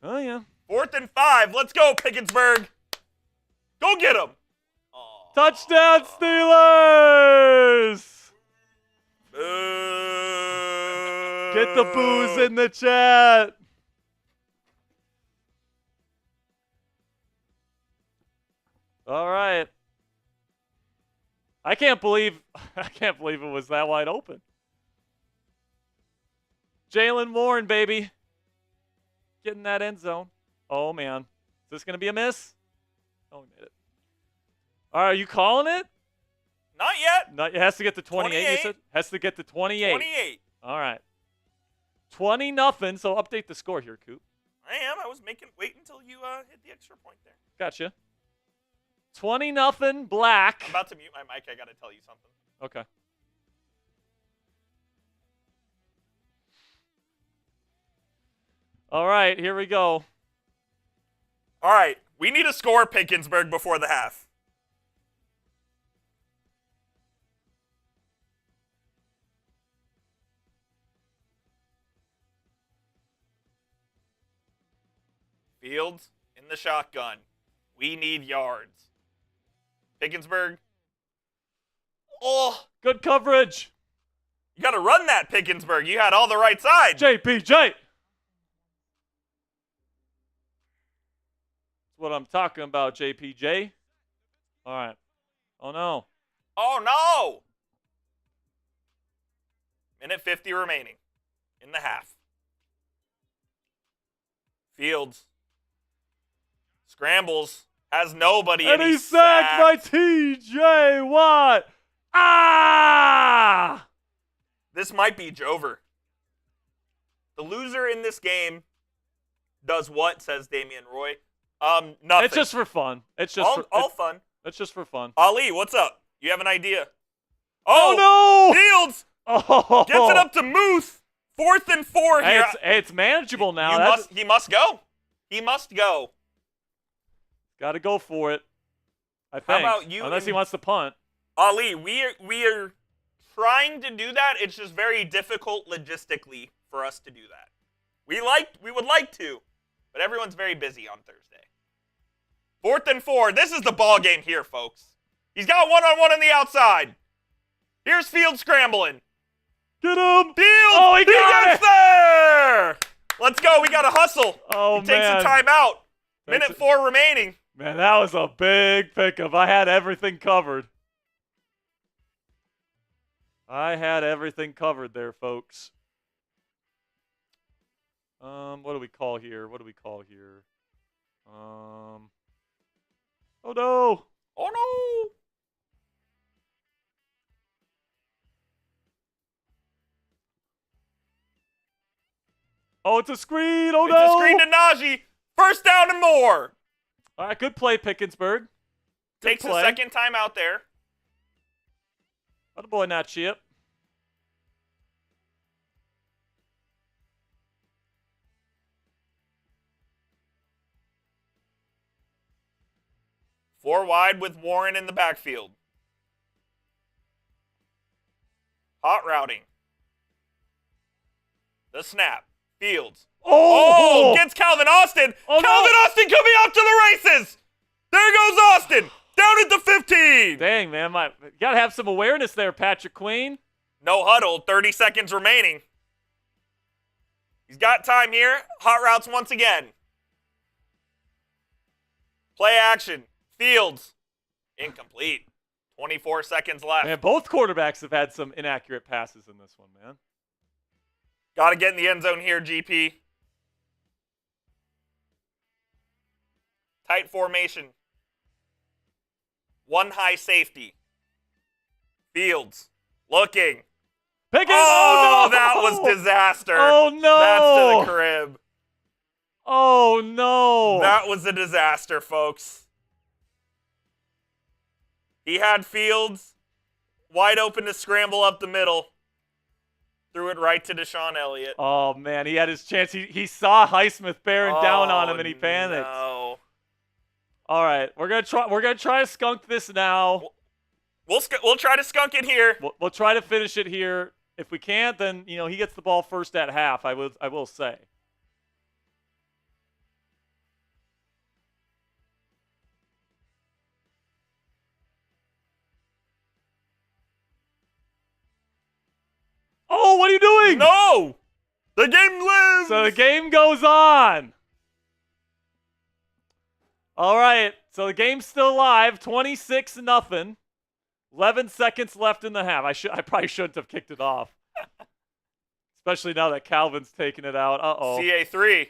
Oh, yeah. 4th and 5. Let's go, Pickensburg. Go get him. Oh. Touchdown, Steelers! Boo. Get the boos in the chat. All right. I can't believe it was that wide open. Jalen Warren, baby. Getting that end zone. Oh, man. Is this going to be a miss? Oh, we made it. All right, are you calling it? Not yet. No, it has to get to 28, you 28. said? Has to get to 28. 28. All right. 20-0. So update the score here, Coop. I am. I was wait until you hit the extra point there. Gotcha. 20-0 Black. I'm about to mute my mic. I got to tell you something. Okay. All right, here we go. All right. We need to score Pickensburg before the half. Fields in the shotgun. We need yards. Pickensburg. Oh, Good coverage. you got to run that, Pickensburg. You had all the right side. JPJ. That's what I'm talking about, JPJ. All right. Oh, no. Oh, no. Minute 50 remaining in the half. Fields. Scrambles. Has nobody. And he's sacked by TJ Watt. Ah! This might be Jover. The loser in this game does what, says Damian Roy? Nothing. It's just for fun. It's just all fun. It's just for fun. Ali, what's up? You have an idea? Oh, no! Fields Oh, gets it up to Muth. 4th and 4 Hey, here. it's manageable now. He must go. He must go. Got to go for it. I think. How about you? Unless he wants to punt. Ali, we are trying to do that. It's just very difficult logistically for us to do that. We would like to, but everyone's very busy on Thursday. 4th and 4. This is the ball game here, folks. He's got one-on-one on the outside. Here's Fields scrambling. Get him! Fields! Oh, he got gets it! there! Let's go. We got to hustle. Oh, He takes man. a timeout. Thanks. Minute 4 remaining. Man, that was a big pickup. I had everything covered. I had everything covered there, folks. What do we call here? Oh no! Oh no! Oh, it's a screen! Oh It's no! a screen to Najee. First down and more. All right, good play, Pickensburg. Good Takes play. a second time out there. Atta boy, not Chip. Four wide with Warren in the backfield. Hot routing. The snap. Fields. Oh! Gets Calvin Austin. Oh, Calvin no. Austin coming off to the races. There goes Austin. Down at the 15. Dang, man. You got to have some awareness there, Patrick Queen. No huddle. 30 seconds remaining. He's got time here. Hot routes once again. Play action. Fields. Incomplete. 24 seconds left. Man, both quarterbacks have had some inaccurate passes in this one, man. Got to get in the end zone here, GP. Tight formation. One high safety. Fields. Looking. Pickens! Oh, no! that was disaster. Oh, no! That's to the crib. Oh, no! That was a disaster, folks. He had Fields wide open to scramble up the middle. Threw it right to Deshaun Elliott. Oh, man, he had his chance. He saw Highsmith bearing down on him, and he panicked. No. All right, we're gonna try to skunk this now. We'll try to skunk it here. We'll try to finish it here. If we can't, then he gets the ball first at half. I will say. Oh, what are you doing? No! The game lives! So the game goes on. All right, so the game's still alive, 26-0. 11 seconds left in the half. I probably shouldn't have kicked it off. Especially now that Calvin's taking it out. Uh-oh. CA3.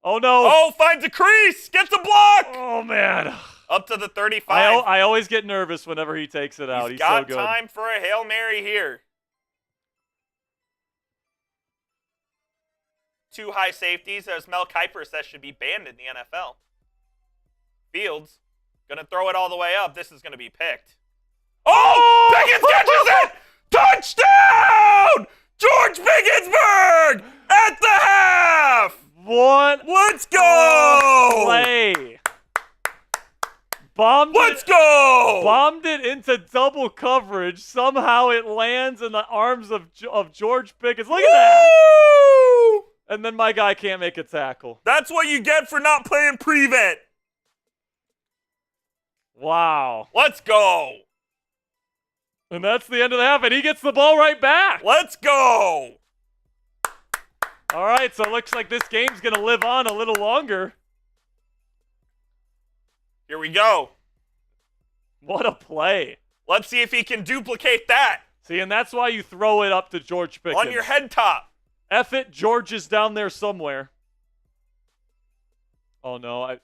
Oh, no. Oh, finds a crease! Gets a block! Oh, man. Up to the 35. I always get nervous whenever he takes it out. He's got so good. time for a Hail Mary here. Two high safeties, as Mel Kiper says, should be banned in the NFL. Fields, gonna throw it all the way up. This is gonna be picked. Oh! Pickens catches it! Touchdown! George Pickensburg at the half! What? Let's go! Play. Let's go! Bombed it into double coverage. Somehow it lands in the arms of George Pickens. Look at that! Woo! And then my guy can't make a tackle. That's what you get for not playing prevent. Wow. Let's go. And that's the end of the half, and he gets the ball right back. Let's go. All right, so it looks like this game's going to live on a little longer. Here we go. What a play. Let's see if he can duplicate that. See, and that's why you throw it up to George Pickens. On your head top. F it, George is down there somewhere. Oh, no.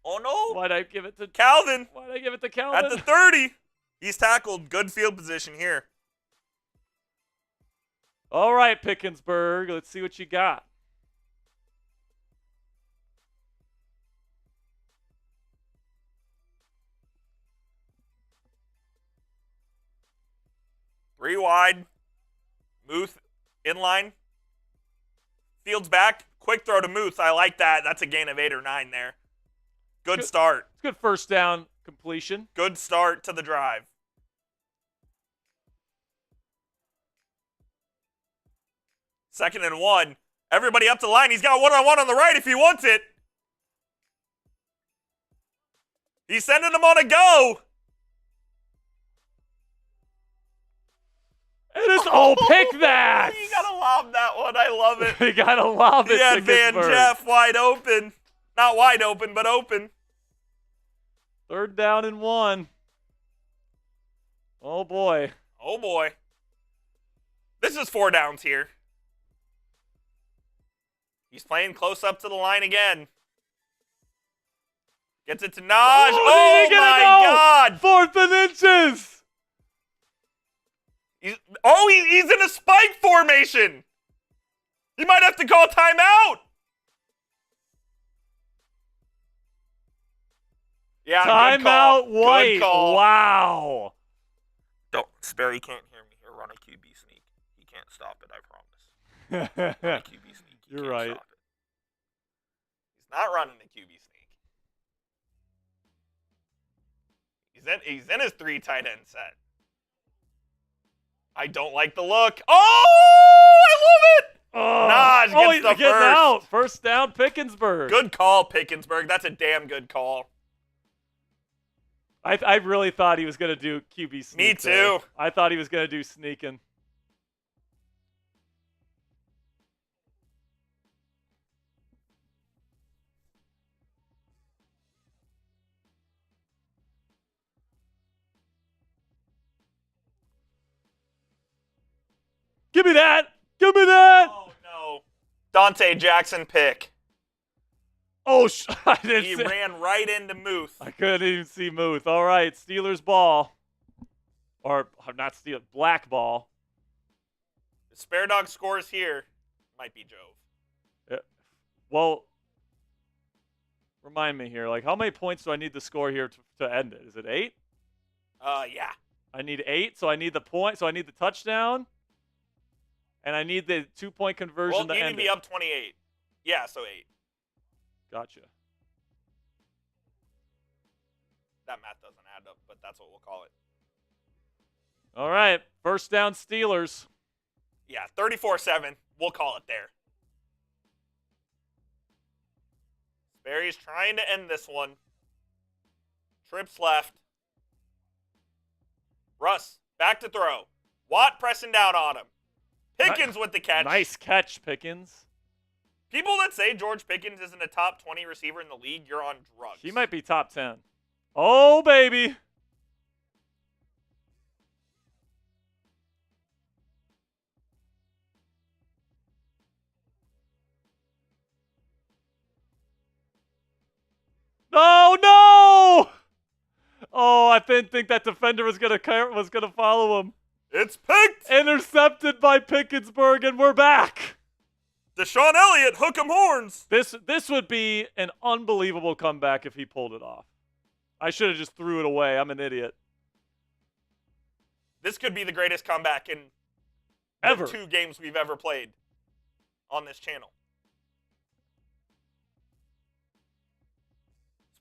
Oh, no. Why'd I give it to Calvin. Why'd I give it to Calvin? At the 30. He's tackled. Good field position here. All right, Pickensburg. Let's see what you got. Three wide. Muth inline. Fields back. Quick throw to Muth. I like that. That's a gain of 8 or 9 there. Good start. It's good first down completion. Good start to the drive. Second and 1. Everybody up to the line. He's got one-on-one on the right if he wants it. He's sending him on a go. It is. Oh, pick that! You gotta lob that one. I love it. You gotta lob it. He had Van Pickensburg. Jeff wide open. Not wide open, but open. 3rd down and 1. Oh, boy. Oh, boy. This is 4 downs here. He's playing close up to the line again. Gets it to Naj. Oh, my God. 4th and inches. He's in a spike formation. He might have to call timeout. Yeah, timeout White. Good call. Wow. Don't, Sperry can't hear me here. Run a QB sneak. He can't stop it, I promise. Run a QB sneak. He You're can't right. stop it. He's not running a QB sneak. He's in his 3 tight end set. I don't like the look. Oh, I love it. Naj gets the getting first. out. 1st down, Pickensburg. Good call, Pickensburg. That's a damn good call. I really thought he was going to do QB sneak. Me too. There. I thought he was going to do sneaking. Give me that. Give me that. Oh, no. Dante Jackson pick. Oh, I didn't He see. ran right into Muth. I couldn't even see Muth. All right, Steelers ball. Or not Steelers, black ball. If Spare Dog scores here, might be Jove. Well, remind me here. Like, how many points do I need to score here to end it? Is it 8? Yeah. I need 8, so I need the point. So I need the touchdown. And I need the 2-point conversion Well, to you need end to be it. up 28. Yeah, so 8. Gotcha. That math doesn't add up, but that's what we'll call it. All right, 1st down Steelers. Yeah, 34-7. We'll call it there. Sperry's trying to end this one. Trips left. Russ, back to throw. Watt pressing down on him. Pickens with the catch. Nice catch, Pickens. People that say George Pickens isn't a top 20 receiver in the league, you're on drugs. He might be top 10. Oh, baby. Oh, no! Oh, I didn't think that defender was gonna follow him. It's picked! Intercepted by Pickensburg, and we're back. Deshaun Elliott, hook 'em horns. This would be an unbelievable comeback if he pulled it off. I should have just threw it away. I'm an idiot. This could be the greatest comeback in Ever. the 2 games we've ever played on this channel.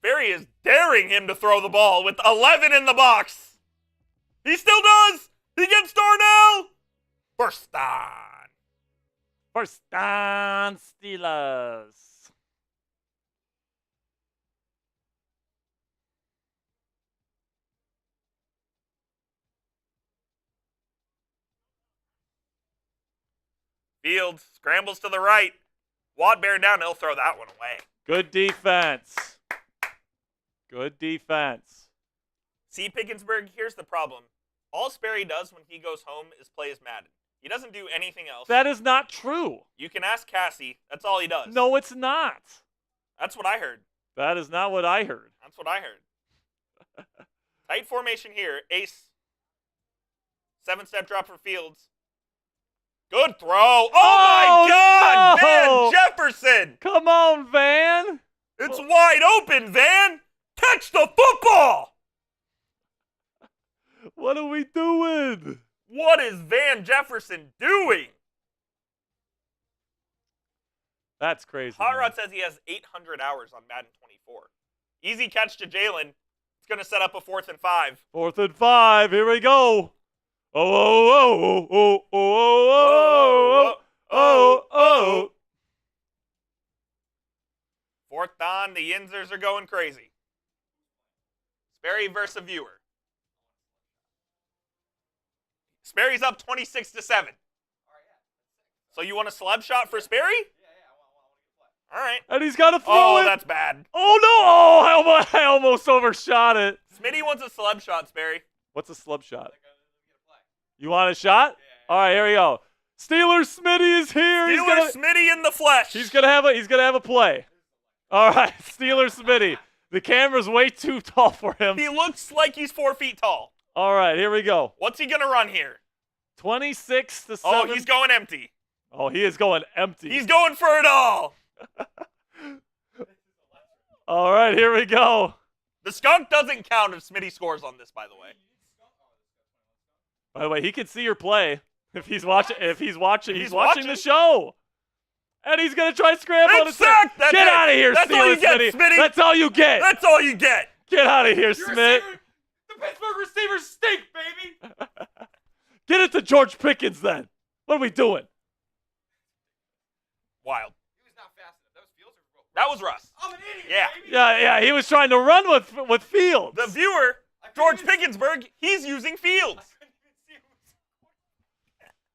Sperry is daring him to throw the ball with 11 in the box. He still does. He gets Darnell. First down. 1st down Steelers. Fields scrambles to the right. Watt bearing down. He'll throw that one away. Good defense. Good defense. See, Pickensburg, here's the problem. All Sperry does when he goes home is play his Madden. He doesn't do anything else. That is not true. You can ask Cassie. That's all he does. No, it's not. That's what I heard. That is not what I heard. That's what I heard. Tight formation here. Ace. 7-step drop for Fields. Good throw. Oh, my God! no! Van Jefferson! Come on, Van. It's wide open, Van! Catch the football! What are we doing? What is Van Jefferson doing? That's crazy. Hot man. Rod says he has 800 hours on Madden 24. Easy catch to Jalen. It's going to set up a 4th and 5. 4th and 5. Here we go. Oh, oh, oh, oh, oh, oh, oh, oh, oh. 4th down. The Yinzers are going crazy. Sperry versus a viewer. Sperry's up 26-7. So you want a celeb shot for Sperry? All right. And he's got to throw it. Oh, that's bad. Oh, no. Oh, I almost overshot it. Smitty wants a celeb shot, Sperry. What's a slub shot? You want a shot? Yeah. All right, here we go. Steelers Smitty is here. Steelers Smitty in the flesh. He's gonna have a play. All right, Steelers Smitty. The camera's way too tall for him. He looks like he's 4 feet tall. All right, here we go. What's he gonna run here? 26-7. Oh, he's going empty. Oh, he is going empty. He's going for it all. All right, here we go. The skunk doesn't count if Smitty scores on this, by the way. By the way, he can see your play if he's watching. He's watching the show. And he's gonna try scramble. It's sacked. Get out of here, That's all you Steelers get, Smitty. Smitty. That's all you get. That's all you get. Get out of here, Smith. The Pittsburgh receivers stink, baby. Get it to George Pickens then. What are we doing? Wild. He was not fast enough. That was Fields or That was Russ. I'm an idiot, Yeah. baby. Yeah. He was trying to run with Fields. The viewer, George Pickensburg, he's using Fields.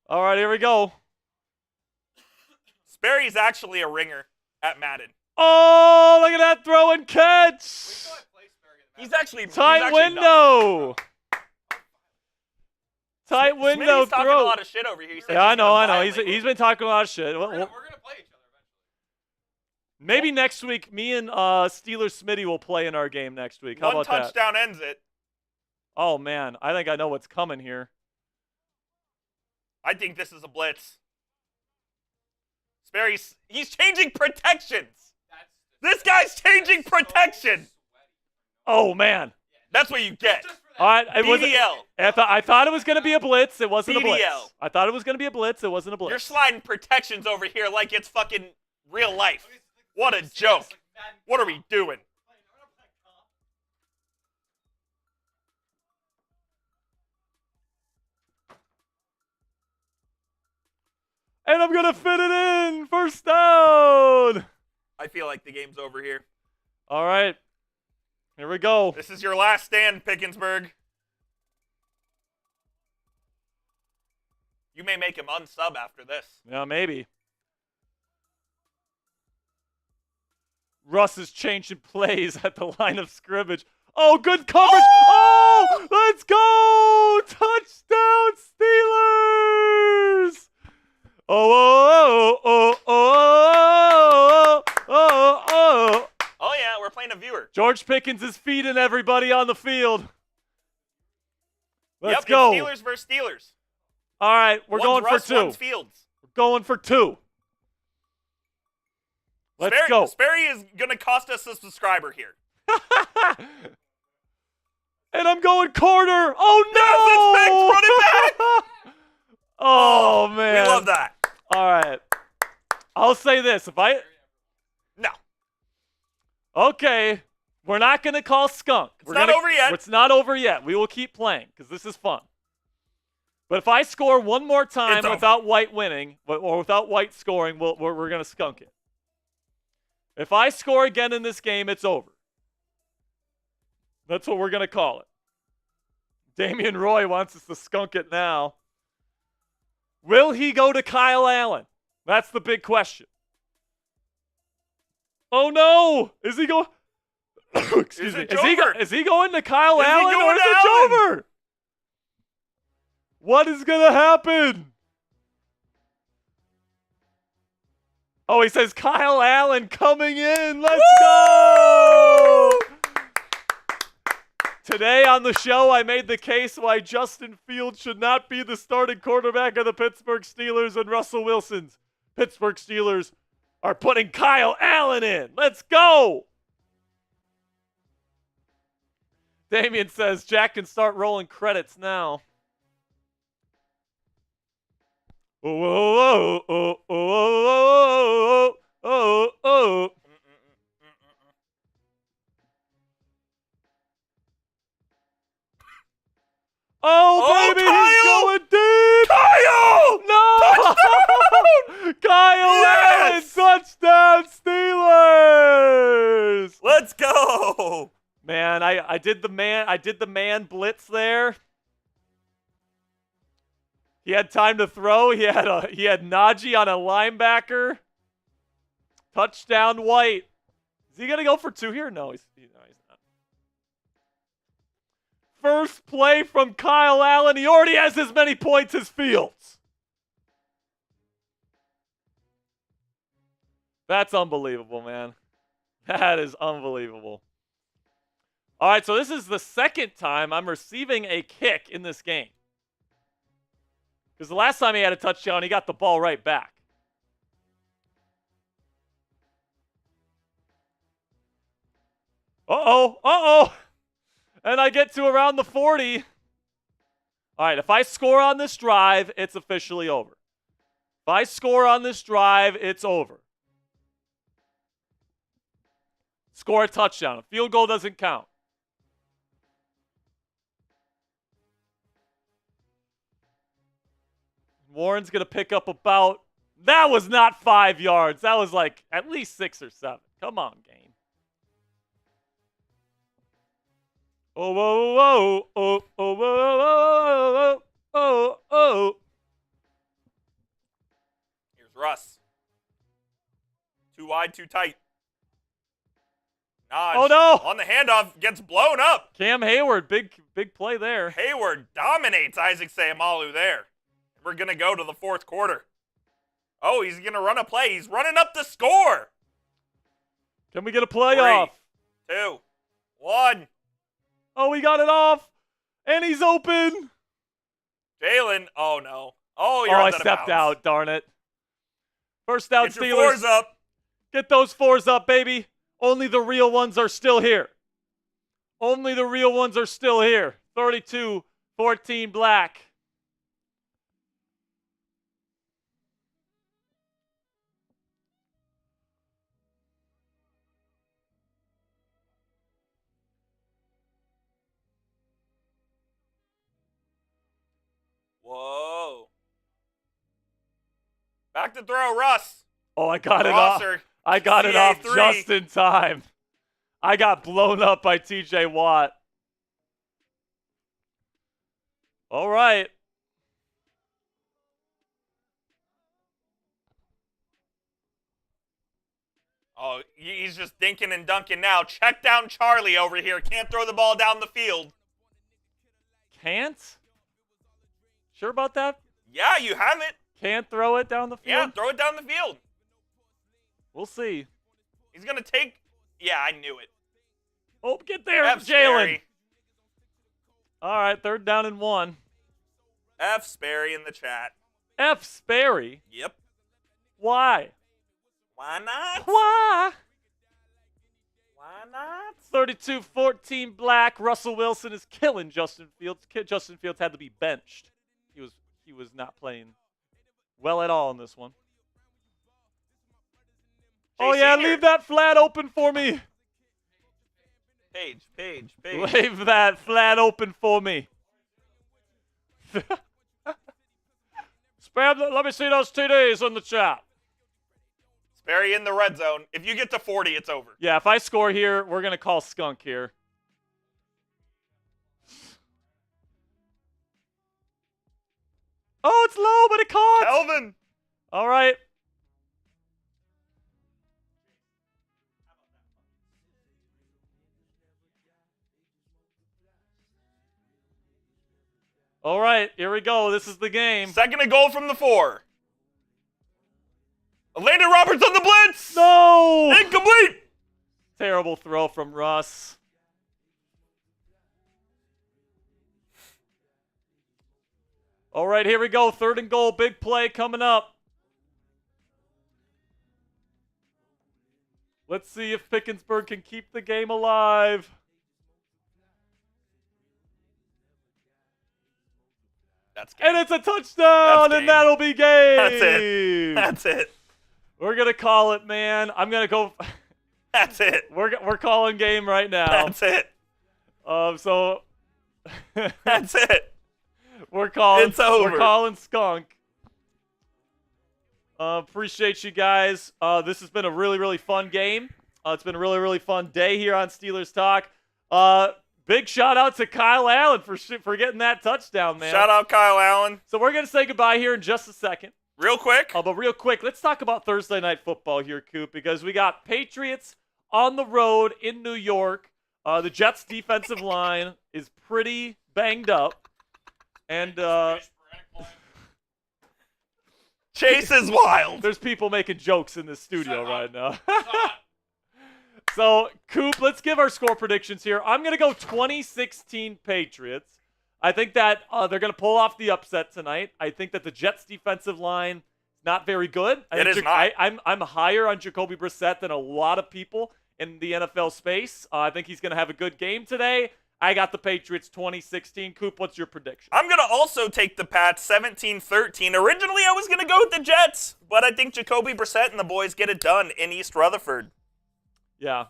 All right, here we go. Sperry's actually a ringer at Madden. Oh, look at that throw and catch. He's actually Tight window. Tight window Smitty's talking a throw. lot of shit over here. He said Yeah, I he's know. gonna violate He's been talking a lot of shit. We're gonna play each other eventually. Maybe next week, me and Steelers Smitty will play in our game next week. How One about that? touchdown ends it. Oh man, I think I know what's coming here. I think this is a blitz. Sperry's, he's changing protections. This guy's changing protections. Oh man. That's what you get. All right, it was. BDL. I thought it was going to be a blitz. It wasn't a blitz. BDL. I thought it was going to be a blitz. It wasn't a blitz. You're sliding protections over here like it's fucking real life. What a joke. What are we doing? And I'm going to fit it in. First down. I feel like the game's over here. All right. Here we go. This is your last stand, Pickensburg. You may make him unsub after this. Yeah, maybe. Russ is changing plays at the line of scrimmage. Oh, good coverage. Oh, let's go. Touchdown, Steelers. Oh, oh, oh, oh, oh, oh, oh. Oh, yeah, we're playing a viewer. George Pickens is feeding everybody on the field. Let's Yep, go. It's Steelers versus Steelers. All right, we're going Russ, for two. one's Fields. We're going for two. Let's go. Sperry is going to cost us a subscriber here. And I'm going corner. Oh, no. Run it back. Oh, man. We love that. All right. I'll say this. No. Okay. We're not going to call skunk. It's not over yet. It's not over yet. We will keep playing because this is fun. But if I score one more time without White winning, or without White scoring, we're going to skunk it. If I score again in this game, it's over. That's what we're going to call it. Damian Roy wants us to skunk it now. Will he go to Kyle Allen? That's the big question. Oh, no. Is he going? Excuse me. Is he going to Kyle Allen or is it over? What is going to happen? Oh, he says Kyle Allen coming in. Let's go! Today on the show, I made the case why Justin Fields should not be the starting quarterback of the Pittsburgh Steelers and Russell Wilson's Pittsburgh Steelers are putting Kyle Allen in. Let's go! Damian says Jack can start rolling credits now. Oh, oh, oh, oh, oh, oh, oh, oh. Oh, baby, Kyle! he's going deep. No! Kyle Allen, touchdown, Steelers! Let's go! Man, I did the man blitz there. He had time to throw. He had Najee on a linebacker. Touchdown, White. Is he going to go for 2 here? No, he's not. First play from Kyle Allen. He already has as many points as Fields. That's unbelievable, man. That is unbelievable. All right, so this is the second time I'm receiving a kick in this game. Because the last time he had a touchdown, he got the ball right back. Uh-oh. And I get to around the 40. All right, if I score on this drive, it's officially over. If I score on this drive, it's over. Score a touchdown. A field goal doesn't count. Warren's going to pick up about, that was not 5 yards. That was like at least 6 or 7. Come on, game. Oh, whoa, whoa, oh, oh, whoa, oh, oh, oh. Here's Russ. Too wide, too tight. Naj, Oh, no. on the handoff, gets blown up. Cam Hayward, big play there. Hayward dominates Isaac Sayamalu there. We're going to go to the fourth quarter. Oh, he's going to run a play. He's running up the score. Can we get a playoff? 3, 2, 1. Oh, we got it off. And he's open. Jalen. Oh, no. Oh, you're Oh, out I of stepped bounds. out. Darn it. First down, Get your Steelers. fours up. Get those 4s up, baby. Only the real ones are still here. Only the real ones are still here. 32-14 Black. Whoa. Back to throw, Russ. Oh, I got it off. Rosser, I got it off CA3. just in time. I got blown up by TJ Watt. All right. Oh, he's just dinking and dunking now. Check down Charlie over here. Can't throw the ball down the field. Can't? Sure about that? Yeah, you have it. Can't throw it down the field? Yeah, throw it down the field. We'll see. He's going to take... Yeah, I knew it. Oh, get there, F. Jalen. Sperry. All right, 3rd down and 1. F. Sperry in the chat. F. Sperry? Yep. Why? Why not? Why? Why not? 32-14 Black. Russell Wilson is killing Justin Fields. Justin Fields had to be benched. He was not playing well at all in this one. Oh, yeah, Senior. leave that flat open for me. Page. Leave that flat open for me. Spam, let me see those TDs in the chat. Sperry in the red zone. If you get to 40, it's over. Yeah, if I score here, we're going to call skunk here. Oh, it's low, but it caught. Kelvin. All right. All right, here we go. This is the game. Second and goal from the 4. Landon Roberts on the blitz. No! Incomplete. Terrible throw from Russ. All right, here we go. 3rd and goal. Big play coming up. Let's see if Pickensburg can keep the game alive. That's game. And it's a touchdown, That's and that'll be game. That's it. That's it. We're going to call it, man. I'm going to go. That's it. We're calling game right now. That's it. So That's it. we're calling. It's over. We're calling skunk. Appreciate you guys. This has been a really, really fun game. It's been a really, really fun day here on Steelers Talk. Big shout out to Kyle Allen for getting that touchdown, man. Shout out Kyle Allen. So we're going to say goodbye here in just a second. Real quick. But real quick, let's talk about Thursday Night Football here, Coop, because we got Patriots on the road in New York. The Jets' defensive line is pretty banged up. And Chase is wild. there's people making jokes in this studio right now. So, Coop, let's give our score predictions here. I'm going to go 2016 Patriots. I think that they're going to pull off the upset tonight. I think that the Jets' defensive line is not very good. It is not. I'm higher on Jacoby Brissett than a lot of people in the NFL space. I think he's going to have a good game today. I got the Patriots 2016. Coop, what's your prediction? I'm going to also take the Pats 17-13. Originally, I was going to go with the Jets, but I think Jacoby Brissett and the boys get it done in East Rutherford. Yeah.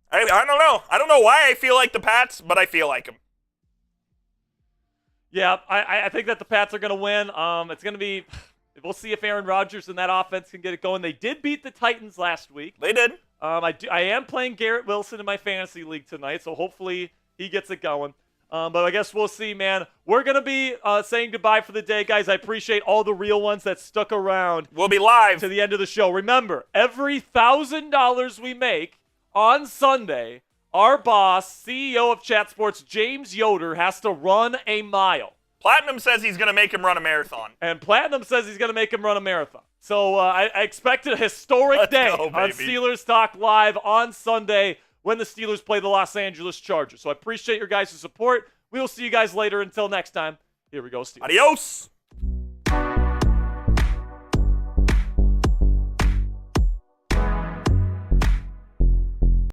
I don't know. I don't know why I feel like the Pats, but I feel like them. Yeah, I think that the Pats are going to win. It's going to be – we'll see if Aaron Rodgers and that offense can get it going. They did beat the Titans last week. They did. I am playing Garrett Wilson in my fantasy league tonight, so hopefully he gets it going. But I guess we'll see, man. We're going to be saying goodbye for the day, guys. I appreciate all the real ones that stuck around. We'll be live to the end of the show. Remember, every $1,000 we make on Sunday, our boss, CEO of Chat Sports, James Yoder, has to run a mile. Platinum says he's going to make him run a marathon. And Platinum says he's going to make him run a marathon. So I expect a historic day on Steelers Talk Live on Sunday when the Steelers play the Los Angeles Chargers. So I appreciate your guys' support. We will see you guys later. Until next time, here we go, Steelers. Adios.